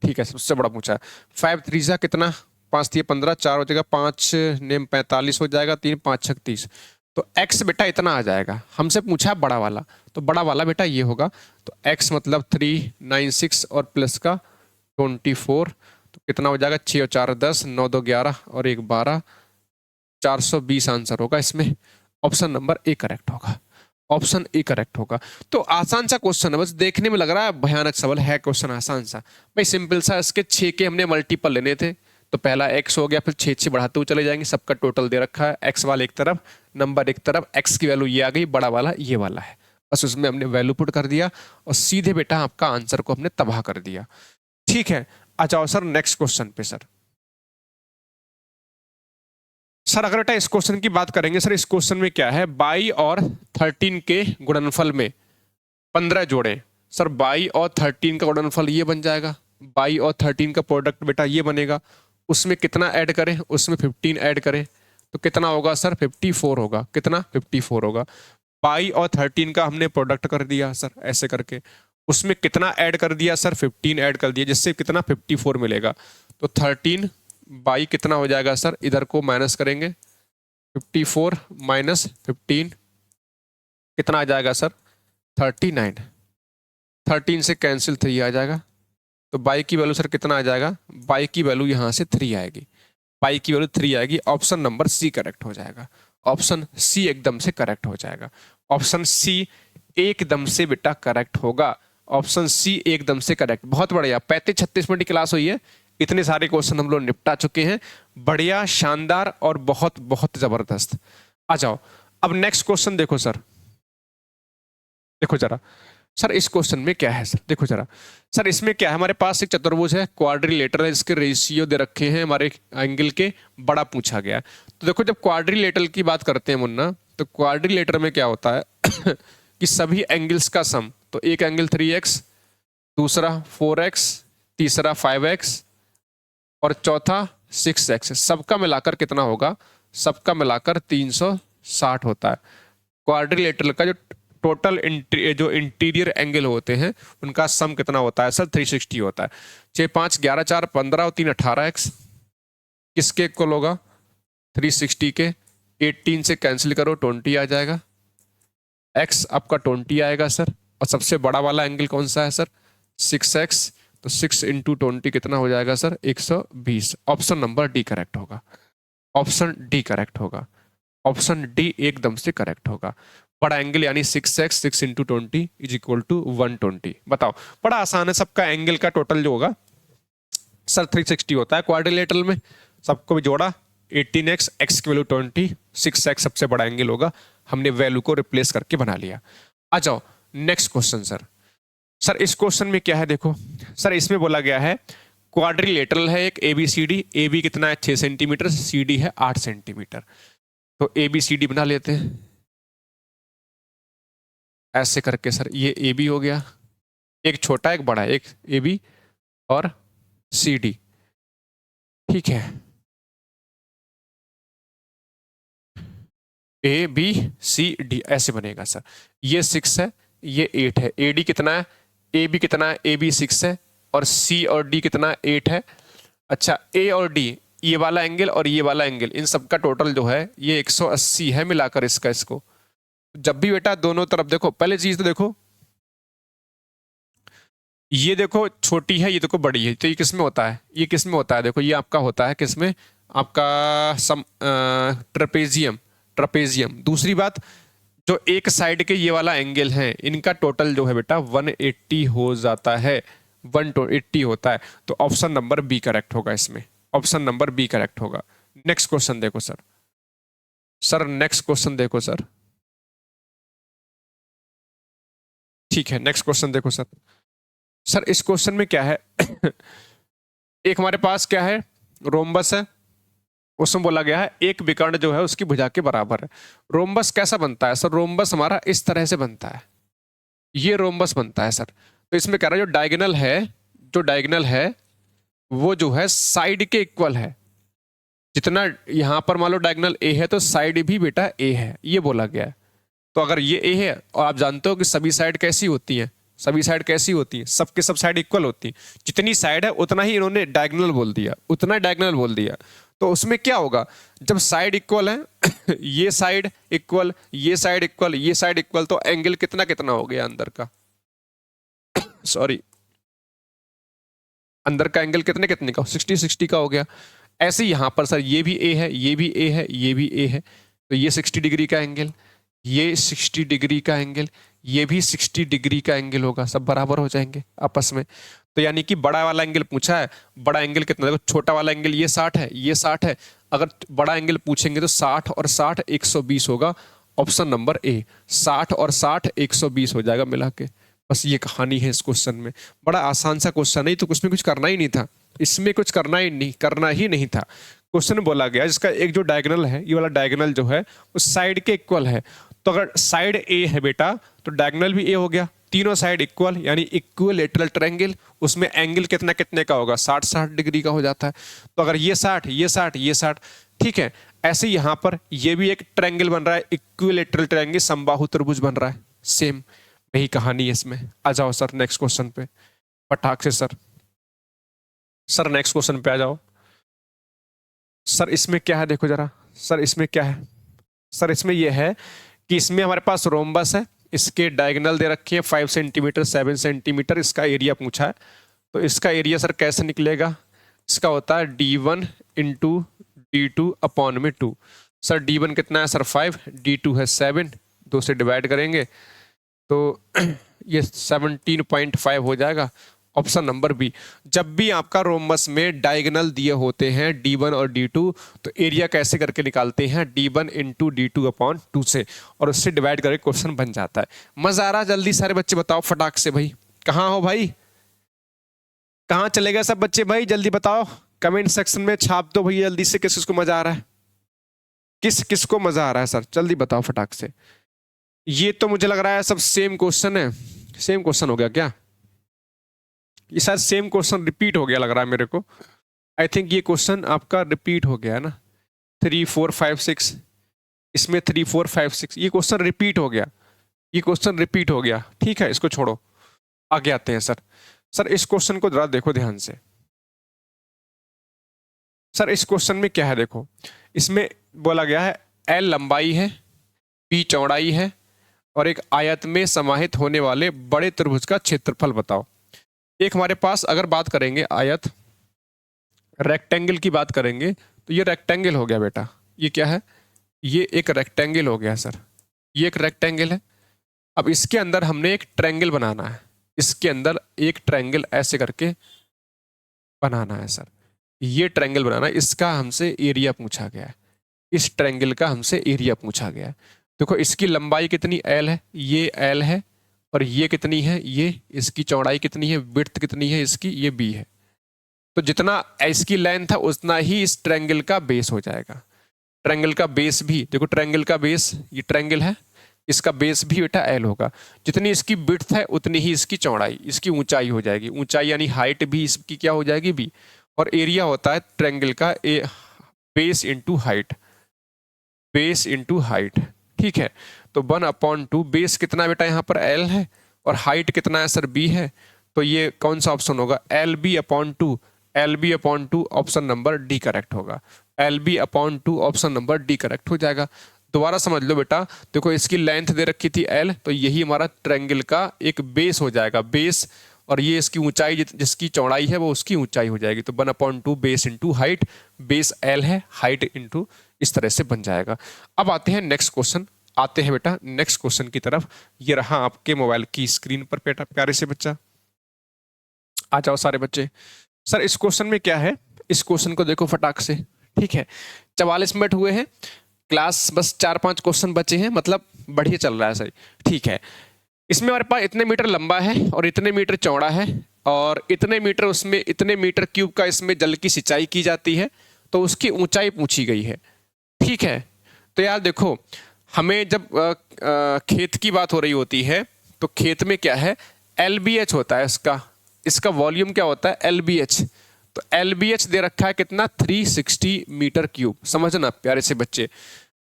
Speaker 1: ठीक है, सबसे बड़ा पूछा है। 5 3 कितना, 5 3 15, 4 हो जाएगा, 5 नेम 45 हो जाएगा, 3 5 36। तो x बेटा इतना आ जाएगा। हमसे पूछा है बड़ा वाला, तो बड़ा वाला बेटा ये होगा। तो x मतलब 396 और प्लस का 24, तो कितना हो जाएगा? 6 और 4 10, 9 2 11 और 1 12, 420 आंसर होगा इसमें। ऑप्शन नंबर ए करेक्ट होगा। ऑप्शन ए करेक्ट होगा। तो आसान सा क्वेश्चन है, बस देखने में लग रहा है भयानक सवाल है, क्वेश्चन आसान सा भाई, सिंपल सा। इसके 6 के हमने मल्टीपल लेने थे, तो पहला x हो गया, फिर 6 6 बढ़ाते हुए चले जाएंगे, सबका टोटल दे रखा है, x वाला एक तरफ, नंबर एक तरफ, x की वैल्यू ये आ गई, बड़ा वाला ये वाला है, बस उसमें हमने वैल्यू पुट कर दिया और सीधे बेटा आपका आंसर को हमने तबाह कर दिया। ठीक है, आ जाओ सर नेक्स्ट क्वेश्चन पे। सर अगर बेटा इस क्वेश्चन की बात करेंगे, सर इस क्वेश्चन में क्या है, 22 और 13 के गुणनफल में 15 जोड़े। सर 22 और 13 का गुणनफल ये बन जाएगा, 22 और 13 का प्रोडक्ट बेटा ये बनेगा, उसमें कितना ऐड करें? उसमें 15 ऐड करें, तो कितना होगा सर? 54 होगा। कितना? 54 होगा। 22 और 13 का हमने प्रोडक्ट कर दिया सर ऐसे करके, उसमें कितना ऐड कर दिया सर? 15 ऐड कर दिया, जिससे कितना? 54 मिलेगा। तो 13 22 कितना हो जाएगा सर? इधर को माइनस करेंगे, 54 माइनस 15 कितना आ जाएगा सर? 39। 13 से कैंसिल 3 आ जाएगा, तो 22 की वैल्यू सर कितना आ जाएगा? 22 की वैल्यू यहाँ से 3 आएगी, 22 की वैल्यू 3 आएगी। ऑप्शन नंबर सी करेक्ट हो जाएगा। ऑप्शन सी एकदम से करेक्ट हो जाएगा। ऑप्शन सी एकदम से बेटा करेक्ट होगा। ऑप्शन सी एकदम से करेक्ट। बहुत बढ़िया, 35-36 मिनट की क्लास हुई है, इतने सारे क्वेश्चन हम लोग निपटा चुके हैं। बढ़िया, शानदार और बहुत बहुत जबरदस्त। आ जाओ अब नेक्स्ट क्वेश्चन देखो सर, देखो जरा सर इस क्वेश्चन में क्या है सर, देखो जरा सर इसमें क्या है, हमारे पास एक चतुर्भुज है, क्वाड्रिलेटरल है, इसके रेशियो दे रखे हैं हमारे एंगल के, बड़ा पूछा गया है। तो देखो जब क्वाड्रिलेटरल की बात करते हैं मुन्ना, तो क्वाड्रिलेटर में क्या होता है कि सभी एंगल्स का सम, तो एक एंगल 3x, दूसरा 4x, तीसरा 5x और चौथा 6x, सबका मिलाकर कितना होगा? सबका मिलाकर 360 होता है। क्वाड्रिलेटरल का जो टोटल जो इंटीरियर एंगल होते हैं उनका सम कितना होता है सर? 360 होता है। 6 5 11 4 15 और 3 18x, किसके इक्वल होगा? 360 के। 18 से कैंसिल करो, 20 आ जाएगा, x आपका 20 आएगा सर। और सबसे बड़ा वाला एंगल कौन सा है सर? 6x, तो 6 इंटू 20 कितना हो जाएगा sir? 120। Option number D correct होगा। ऑप्शन डी करेक्ट होगा। ऑप्शन डी एकदम से करेक्ट होगा। बड़ा एंगल यानी 6x, 6 into 20 is equal to 120। बताओ, बड़ा आसान है, सबका एंगल का टोटल जो होगा सर 360 होता है क्वाड्रिलेटरल में, सबको भी जोड़ा, 18x, x की वैल्यू 20, 6x सबसे बड़ा एंगल होगा, हमने वैल्यू को रिप्लेस करके बना लिया। आ जाओ नेक्स्ट क्वेश्चन सर। सर इस क्वेश्चन में क्या है, देखो सर इसमें बोला गया है क्वाड्रिलेटरल है एक ABCD, AB कितना है? 6 सेंटीमीटर, CD है 8 सेंटीमीटर। तो ABCD बना लेते हैं ऐसे करके सर, ये AB हो गया, एक छोटा एक बड़ा, एक AB और CD, ठीक है, ABCD ऐसे बनेगा सर। ये 6 है, ये 8 है, AD कितना है? AB कितना है? AB 6 है और C और D कितना है? 8 है। अच्छा, A और D, ये वाला एंगल और ये वाला एंगल, इन सबका टोटल जो है ये 180 है मिलाकर इसका इसको। जब भी बेटा दोनों तरफ देखो, पहले चीज तो देखो, ये देखो छोटी है, ये देखो बड़ी है, तो ये किस में होता है? ये किस में होता है? देखो ये आपका होता है किस में? आपका ट्रेपेजियम, ट्रेपेजियम। दूसरी बात, जो एक साइड के ये वाला एंगल है, इनका टोटल जो है बेटा 180 हो जाता है, 180 होता है। तो ऑप्शन नंबर बी करेक्ट होगा इसमें। ऑप्शन नंबर बी करेक्ट होगा। नेक्स्ट क्वेश्चन देखो सर। सर नेक्स्ट क्वेश्चन देखो सर, ठीक है नेक्स्ट क्वेश्चन देखो सर। सर इस क्वेश्चन में क्या है एक हमारे पास क्या है, रोम्बस है, उसमें बोला गया है एक विकर्ण जो है उसकी भुजा के बराबर है। रोम्बस कैसा बनता है सर? रोम्बस हमारा इस तरह से बनता है, ये रोम्बस बनता है सर। तो इसमें कह रहा है जो डायगोनल है, जो डायगोनल है वो जो है साइड के इक्वल है। जितना यहां पर मान लो डायगोनल ए है तो साइड भी बेटा ए है, ये बोला गया है। तो अगर ये ए है और आप जानते हो कि सभी साइड कैसी होती हैं, सभी साइड कैसी होती हैं, सबके सब साइड इक्वल होती हैं। जितनी साइड है उतना ही इन्होंने डायगोनल बोल दिया, उतना डायगोनल बोल दिया। तो उसमें क्या होगा, जब साइड इक्वल है ये साइड इक्वल, ये साइड इक्वल, ये साइड इक्वल, तो एंगल कितना कितना हो गया अंदर का सॉरी, अंदर का एंगल कितने कितने का, 60 60 का हो गया। ऐसे यहां पर सर ये भी ए है, ये भी ए है, ये भी ए है, तो ये 60 डिग्री का एंगल, ये 60 डिग्री का एंगल, ये भी 60 डिग्री का एंगल होगा, सब बराबर हो जाएंगे आपस में। तो यानी कि बड़ा वाला एंगल पूछा है, बड़ा एंगल कितना, देखो छोटा वाला एंगल ये 60 है, ये 60 है, अगर बड़ा एंगल पूछेंगे तो 60 और 60 120 होगा। ऑप्शन नंबर ए, 60 और 60 120 हो जाएगा मिला के। बस ये कहानी है इस क्वेश्चन में। बड़ा आसान सा क्वेश्चन है, तो उसमें कुछ करना ही नहीं था, इसमें कुछ करना ही नहीं था। क्वेश्चन बोला गया जिसका एक जो डायगोनल है, ये वाला डायगोनल जो है उस साइड के इक्वल है। तो अगर साइड ए है बेटा तो डायगोनल भी ए हो गया, तीनों साइड इक्वल यानी इक्विलेटरल ट्रायंगल, उसमें एंगल कितना कितने का होगा, 60 60 डिग्री का हो जाता है। तो अगर ये 60 ये 60 ये 60, ठीक है। ऐसे यहाँ पर ये भी एक ट्रायंगल बन रहा है, इक्विलेटरल ट्रायंगल, समबाहु त्रिभुज बन रहा है, सेम यही कहानी है इसमें। आ जाओ सर नेक्स्ट क्वेश्चन पे फटाक से सर नेक्स्ट क्वेश्चन पे आ जाओ। सर इसमें क्या है देखो जरा, सर इसमें क्या है, सर इसमें यह है कि इसमें हमारे पास रोम्बस है, इसके डायगोनल दे रखे हैं 5 सेंटीमीटर 7 सेंटीमीटर, इसका एरिया पूछा है। तो इसका एरिया सर कैसे निकलेगा, इसका होता है d1 इंटू d2 अपॉन में 2। सर d1 कितना है सर 5, d2 है 7, 2 से डिवाइड करेंगे तो ये 17.5 हो जाएगा। Option number B. जब भी आपका रोम्बस में डायगोनल दिए होते हैं d1 और d2 तो एरिया कैसे करके निकालते हैं, d1 इंटू d2 अपॉन 2 से, और उससे डिवाइड करके क्वेश्चन बन जाता है। मजा आ रहा, जल्दी सारे बच्चे बताओ फटाक से भाई, कहाँ हो भाई, कहाँ चले गए सब बच्चे भाई, जल्दी बताओ कमेंट सेक्शन में छाप दो भैया जल्दी से, किस किसको मजा आ रहा है, किस किसको मजा आ रहा है सर जल्दी बताओ फटाक से। ये तो मुझे लग रहा है सब सेम क्वेश्चन है, सेम क्वेश्चन हो गया क्या, ये शायद सेम क्वेश्चन रिपीट हो गया लग रहा है मेरे को। आई थिंक ये क्वेश्चन आपका रिपीट हो गया है ना, 3 4 5 6, इसमें 3 4 5 6 ये क्वेश्चन रिपीट हो गया, ये क्वेश्चन रिपीट हो गया। ठीक है इसको छोड़ो, आगे आते हैं सर। सर इस क्वेश्चन को जरा देखो ध्यान से। सर इस क्वेश्चन में क्या है देखो, इसमें बोला गया है एल लंबाई है, पी चौड़ाई है, और एक आयत में समाहित होने वाले बड़े त्रिभुज का क्षेत्रफल बताओ। एक हमारे पास अगर बात करेंगे आयत रेक्टेंगल की बात करेंगे तो ये रेक्टेंगल हो गया बेटा, ये क्या है, ये एक रेक्टेंगल हो गया सर, ये एक रेक्टेंगल है। अब इसके अंदर हमने एक ट्रायंगल बनाना है, इसके अंदर एक ट्रायंगल ऐसे करके बनाना है सर, ये ट्रायंगल बनाना है, इसका हमसे एरिया पूछा गया है, इस ट्रायंगल का हमसे एरिया पूछा गया है। देखो इसकी लंबाई कितनी एल है, ये एल है, और ये कितनी है, ये इसकी चौड़ाई कितनी है, विड्थ कितनी है इसकी, ये बी है। तो जितना इसकी लेंथ है उतना ही इस ट्रायंगल का बेस हो जाएगा। ट्रायंगल का बेस भी देखो, ट्रायंगल का बेस ये ट्रायंगल है, इसका बेस भी बेटा एल होगा। जितनी इसकी विड्थ है उतनी ही इसकी चौड़ाई, इसकी ऊंचाई हो जाएगी, ऊंचाई यानी हाइट भी इसकी क्या हो जाएगी बी। और एरिया होता है ट्रायंगल का base into height, base into height, ठीक है। तो 1/2 बेस कितना बेटा यहाँ पर एल है, और हाइट कितना है सर बी है, तो ये कौन सा ऑप्शन होगा, LB/2, LB/2 option number D correct होगा, LB/2 option number D correct हो जाएगा। दोबारा समझ लो बेटा, देखो इसकी लेंथ दे रखी थी एल, तो यही हमारा ट्रायंगल का एक बेस हो जाएगा, बेस, और ये इसकी ऊंचाई जिसकी चौड़ाई है वो उसकी ऊंचाई हो जाएगी। तो 1/2 base into height, base L है, हाइट इंटू, इस तरह से बन जाएगा। अब आते हैं नेक्स्ट क्वेश्चन, आते हैं बेटा नेक्स्ट क्वेश्चन की तरफ। ये रहा आपके मोबाइल की स्क्रीन पर बेटा, प्यारे से बच्चा आ जाओ सारे बच्चे। सर इस क्वेश्चन में क्या है, इस क्वेश्चन को देखो फटाक से, ठीक है। 44 मिनट हुए हैं, क्लास बस 4-5 क्वेश्चन बचे हैं, मतलब बढ़िया चल रहा है सर, ठीक है। इसमें हमारे पास इतने मीटर लंबा है और इतने मीटर चौड़ा है, और इतने मीटर उसमें, इतने मीटर क्यूब का इसमें जल की सिंचाई की जाती है, तो उसकी ऊंचाई पूछी गई है, ठीक है। तो यार देखो, हमें जब खेत की बात हो रही होती है तो खेत में क्या है, LBH होता है इसका, इसका वॉल्यूम क्या होता है LBH। तो LBH दे रखा है कितना 360 मीटर क्यूब। समझना प्यारे से बच्चे,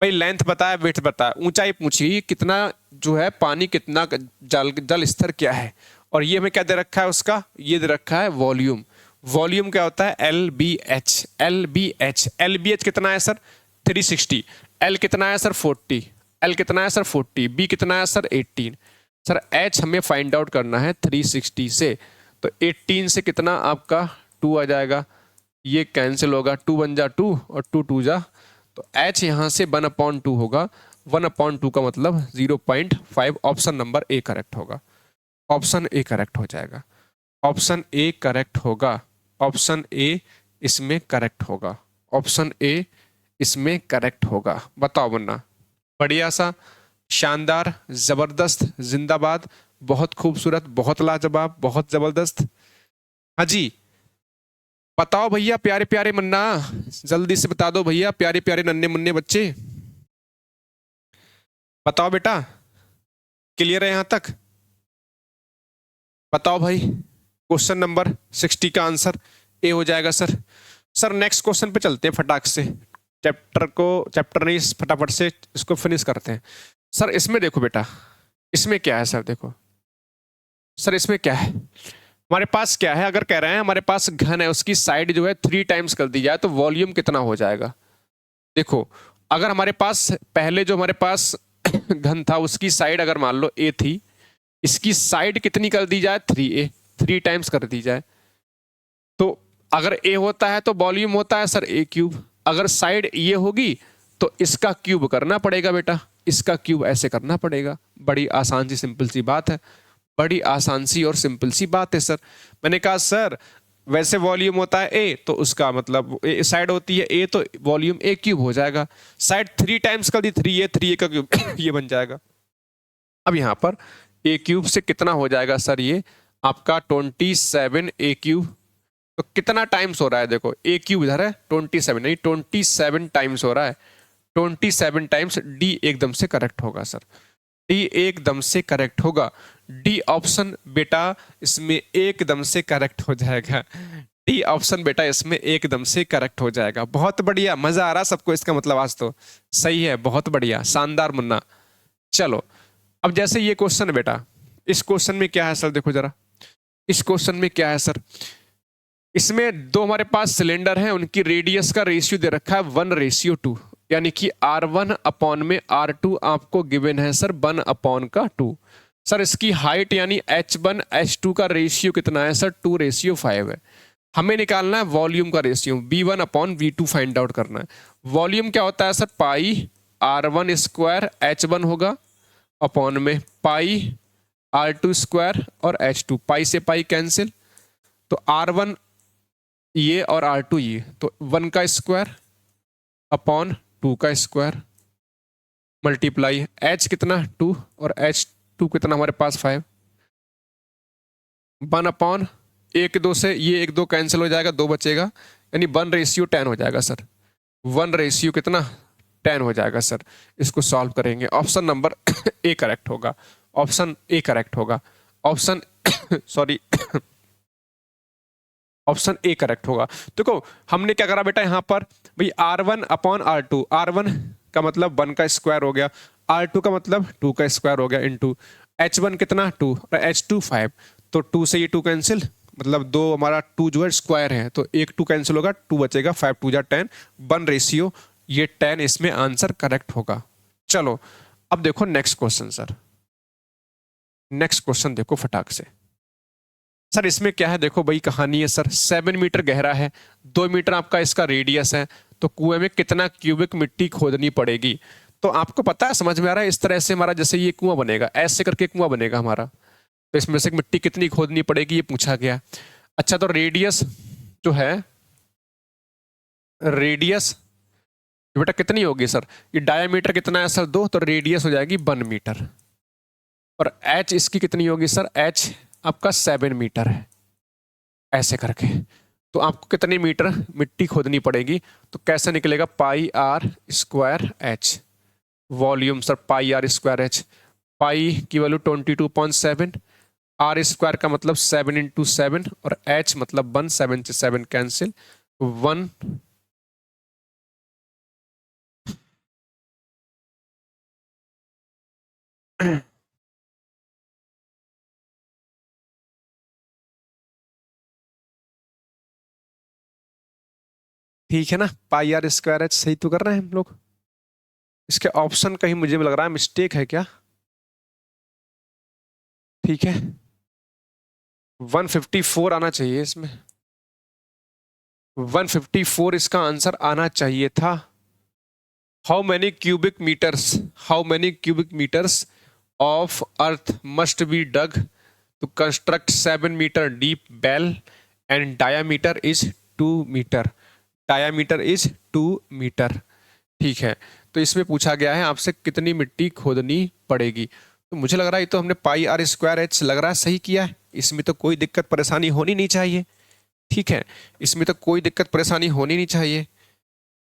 Speaker 1: भाई लेंथ बताया, विड्थ बताया, ऊंचाई पूछी कितना जो है पानी, कितना जल स्तर क्या है, और ये हमें क्या दे रखा है उसका, ये दे रखा है वॉल्यूम। वॉल्यूम क्या होता है LBH। LBH कितना है सर 360, L कितना है सर 40, L कितना है सर 40, B कितना है सर 18। सर H हमें फाइंड आउट करना है 360 से, तो 18 से कितना आपका 2 आ जाएगा, ये कैंसिल होगा, 2 1 जा 2 और 2 2 जा, तो H यहाँ से 1/2 होगा। 1/2 का मतलब 0.5। ऑप्शन नंबर ए करेक्ट होगा। ऑप्शन ए करेक्ट हो जाएगा। ऑप्शन ए करेक्ट होगा। ऑप्शन ए इसमें करेक्ट होगा। ऑप्शन ए इसमें करेक्ट होगा। बताओ वरना। बढ़िया सा, शानदार, जबरदस्त, जिंदाबाद, बहुत खूबसूरत, बहुत लाजवाब, बहुत जबरदस्त। हाँ जी बताओ भैया, प्यारे प्यारे मन्ना, जल्दी से बता दो भैया, प्यारे प्यारे नन्हे मुन्ने बच्चे, बताओ बेटा, क्लियर है यहां तक? बताओ भाई। क्वेश्चन नंबर 60 का आंसर ए हो जाएगा सर। सर नेक्स्ट क्वेश्चन पे चलते हैं फटाक से, चैप्टर नहीं, फटाफट से इसको फिनिश करते हैं। सर इसमें देखो बेटा, इसमें क्या है सर, देखो सर इसमें क्या है, हमारे पास क्या है, अगर कह रहे हैं हमारे पास घन है, उसकी साइड जो है 3 टाइम्स कर दी जाए तो वॉल्यूम कितना हो जाएगा। देखो अगर हमारे पास पहले जो हमारे पास घन था उसकी साइड अगर मान लो A थी, इसकी साइड कितनी कर दी जाए 3A, 3 टाइम्स कर दी जाए, तो अगर A होता है तो वॉल्यूम होता है सर A³। अगर साइड ये होगी तो इसका क्यूब करना पड़ेगा बेटा, इसका क्यूब ऐसे करना पड़ेगा। बड़ी आसान सी सिंपल सी बात है, बड़ी आसान सी और सिंपल सी बात है सर। मैंने कहा सर वैसे वॉल्यूम होता है A, तो उसका मतलब साइड होती है A, तो वॉल्यूम A³ हो जाएगा। साइड 3 टाइम्स कर दी, 3A का क्यूब ये बन जाएगा। अब यहां पर A³ से कितना हो जाएगा सर, ये आपका 27A³। तो कितना टाइम्स हो रहा है, देखो A³ इधर है, 27 नहीं 27 टाइम्स हो रहा है। 27 टाइम्स D एकदम से करेक्ट होगा सर, D एकदम से करेक्ट होगा। D ऑप्शन बेटा इसमें एकदम से करेक्ट हो जाएगा। D ऑप्शन बेटा इसमें एकदम से करेक्ट हो जाएगा। बहुत बढ़िया, मजा आ रहा सबको, इसका मतलब आज तो सही है, बहुत बढ़िया, शानदार मुन्ना। चलो अब जैसे ये क्वेश्चन है बेटा, इस क्वेश्चन में क्या है सर, देखो जरा इस क्वेश्चन में क्या है सर, इसमें दो हमारे पास सिलेंडर हैं, उनकी रेडियस का रेशियो दे रखा है 1:2, यानी कि R1 अपॉन में R2 आपको गिवन है सर 1/2। सर इसकी हाइट यानी H1 H2 का रेशियो कितना है सर 2:5 है। हमें निकालना है वॉल्यूम का रेशियो, V1/V2 फाइंड आउट करना है। वॉल्यूम क्या होता है सर, पाई R1² H1 होगा अपॉन में पाई R2² और H2, पाई से पाई कैंसिल, तो R1 ये और R2 ये, तो 1 का स्क्वायर अपॉन 2 का स्क्वायर मल्टीप्लाई H कितना 2 और H2 कितना हमारे पास 5, 1/, 1 2 से ये 1 2 कैंसिल हो जाएगा, 2 बचेगा, यानी 1:10 हो जाएगा सर। 1 कितना 10 हो जाएगा सर। इसको सॉल्व करेंगे, ऑप्शन नंबर ए करेक्ट होगा। ऑप्शन ए करेक्ट होगा। Option sorry option A correct होगा। देखो हमने क्या करा बेटा, यहां पर भाई R1/R2, R1 का मतलब 1 का स्क्वायर हो गया, R2 का मतलब 2 का स्क्वायर हो गया, इनटू H1 कितना 2 और H2 5, तो 2 से ये 2 कैंसिल, मतलब 2 हमारा 2 जो है स्क्वायर है, तो 1 2 कैंसिल होगा, 2 बचेगा, 5 2 जा 10, 1:, ये 10 इसमें आंसर करेक्ट होगा। चलो अब देखो next question sir, next question देखो फटाक से। सर इसमें क्या है, देखो भाई कहानी है सर, 7 मीटर गहरा है, 2 मीटर आपका इसका रेडियस है, तो कुएं में कितना क्यूबिक मिट्टी खोदनी पड़ेगी। तो आपको पता है, समझ में आ रहा है, इस तरह से हमारा जैसे ये कुआं बनेगा, ऐसे करके कुआं बनेगा हमारा, तो इसमें से मिट्टी कितनी खोदनी पड़ेगी ये पूछा गया। अच्छा तो रेडियस जो है, रेडियस बेटा कितनी होगी सर, ये डायामीटर कितना है सर 2, तो रेडियस हो जाएगी 1 मीटर, और H इसकी कितनी होगी सर, H आपका 7 मीटर है, ऐसे करके। तो आपको कितनी मीटर मिट्टी खोदनी पड़ेगी, तो कैसे निकलेगा, πr² H, volume sir πr² H, पाई की वैल्यू 22.7, आर स्क्वायर का मतलब 7 × 7 और एच मतलब 1, 7 से 7 कैंसिल 1। ठीक है ना, पाई आर स्क्वायर एच सही तो कर रहे हैं हम लोग। इसके ऑप्शन कहीं मुझे लग रहा है मिस्टेक है क्या। ठीक है, 154 आना चाहिए इसमें, 154 इसका आंसर आना चाहिए था। How many cubic metres, how many cubic metres of earth must be dug to construct 7 metre deep well and diameter is 2 metre, diameter is 2 metre. ठीक है, तो इसमें पूछा गया है आपसे कितनी मिट्टी खोदनी पड़ेगी। तो मुझे लग रहा है ये तो हमने पाई आर स्क्वायर एच लग रहा है सही किया है, इसमें तो कोई दिक्कत परेशानी होनी नहीं चाहिए। ठीक है, इसमें तो कोई दिक्कत परेशानी होनी नहीं चाहिए।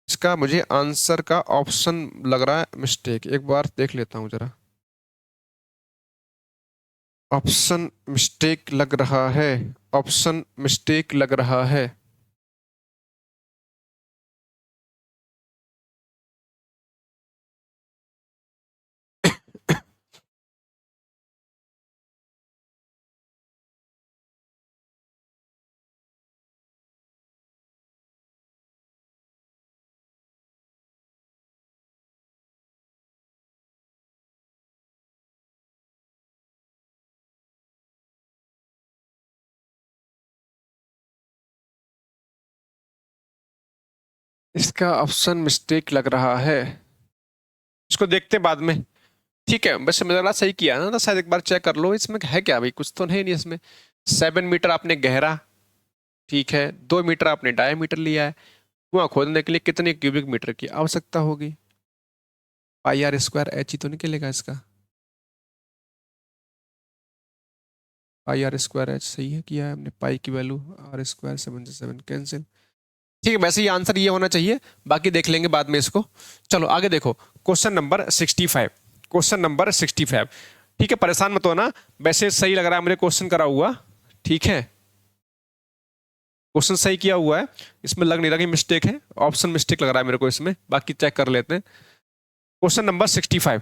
Speaker 1: इसका मुझे आंसर का ऑप्शन लग रहा है मिस्टेक, एक बार देख लेता हूं जरा। ऑप्शन मिस्टेक लग रहा है, ऑप्शन मिस्टेक लग रहा है। इसका ऑप्शन मिस्टेक लग रहा है, इसको देखते हैं बाद में। ठीक है, वैसे मुझे लग रहा सही किया ना, तो शायद एक बार चेक कर लो इसमें है क्या भाई, कुछ तो नहीं इसमें। 7 मीटर आपने गहरा, ठीक है, 2 मीटर आपने डायमीटर लिया है, कुआं खोदने के लिए कितने क्यूबिक मीटर की आवश्यकता होगी। पाई आर स्क्वायर एच ही तो निकलेगा इसका। पाई आर स्क्वायर एच सही है किया है हमने, पाई की वैल्यू आर स्क्वायर 7 से 7 कैंसिल। ठीक है, वैसे ही आंसर ये होना चाहिए, बाकी देख लेंगे बाद में इसको। चलो आगे देखो, क्वेश्चन नंबर 65, क्वेश्चन नंबर 65। ठीक है, परेशान मत होना, वैसे सही लग रहा है मुझे क्वेश्चन करा हुआ। ठीक है, क्वेश्चन सही किया हुआ है, इसमें लग नहीं रहा कि मिस्टेक है, ऑप्शन मिस्टेक लग रहा है मेरे को इसमें, बाकी चेक कर लेते हैं। क्वेश्चन नंबर 65,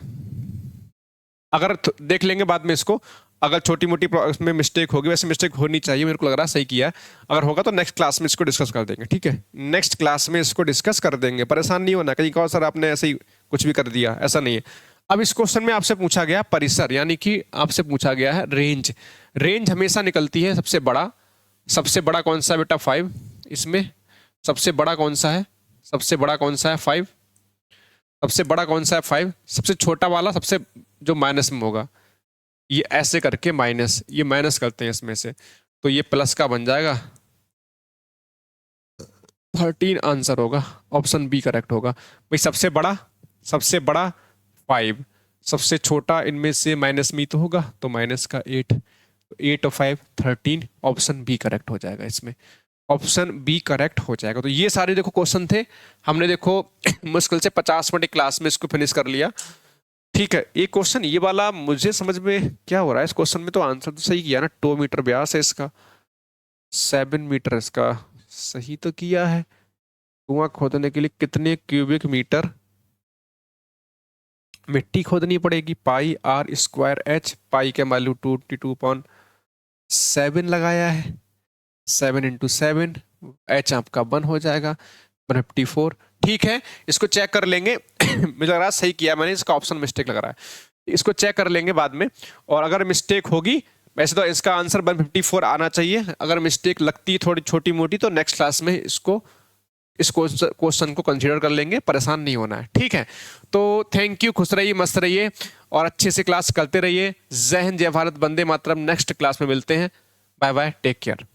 Speaker 1: अगर देख लेंगे बाद में इसको, अगर छोटी मोटी इसमें मिस्टेक होगी, वैसे मिस्टेक होनी चाहिए, मेरे को लग रहा है सही किया है। अगर होगा तो नेक्स्ट क्लास में इसको डिस्कस कर देंगे। ठीक है, नेक्स्ट क्लास में इसको डिस्कस कर देंगे, परेशान नहीं होना कहीं कहो सर आपने ऐसे ही कुछ भी कर दिया, ऐसा नहीं है। अब इस क्वेश्चन में आपसे पूछा गया परिसर, यानी कि आपसे पूछा गया है रेंज। रेंज हमेशा निकलती है सबसे बड़ा, सबसे बड़ा कौन सा है बेटा 5, इसमें सबसे बड़ा कौन सा है, सबसे बड़ा कौन सा है 5, सबसे बड़ा कौन सा है 5, सबसे छोटा वाला सबसे जो माइनस में होगा, ये ऐसे करके माइनस, ये माइनस करते हैं इसमें से, तो ये प्लस का बन जाएगा, 13 आंसर होगा, ऑप्शन बी करेक्ट होगा भाई। सबसे बड़ा 5, सबसे छोटा इनमें से माइनस में तो होगा, तो माइनस का 8, 8 और 5 13, ऑप्शन बी करेक्ट हो जाएगा इसमें, ऑप्शन बी करेक्ट हो जाएगा। तो ये सारे देखो क्वेश्चन थे, हमने देखो मुश्किल से 50 मिनट क्लास में इसको फिनिश कर लिया। ठीक है, एक क्वेश्चन ये वाला मुझे समझ में क्या हो रहा है, इस क्वेश्चन में तो आंसर तो सही किया ना, 2 मीटर व्यास है इसका, 7 मीटर इसका सही तो किया है। कुआं खोदने के लिए कितने क्यूबिक मीटर मिट्टी खोदनी पड़ेगी, पाई आर स्क्वायर एच, पाई के वैल्यू 22/7 लगाया है, 7 × 7, एच आपका 1 हो जाएगा, 154। ठीक है, इसको चेक कर लेंगे मुझे लग रहा है सही किया मैंने, इसका ऑप्शन मिस्टेक लग रहा है, इसको चेक कर लेंगे बाद में, और अगर मिस्टेक होगी, वैसे तो इसका आंसर 154 आना चाहिए, अगर मिस्टेक लगती है थोड़ी छोटी मोटी तो नेक्स्ट क्लास में इसको इस क्वेश्चन को कंसीडर कर लेंगे, परेशान नहीं होना है। ठीक है, तो थैंक यू, खुश रहिए, मस्त रहिए और अच्छे से क्लास करते रहिए। जय हिंद, जय भारत, वंदे मातरम। नेक्स्ट क्लास में मिलते हैं, बाय बाय, टेक केयर।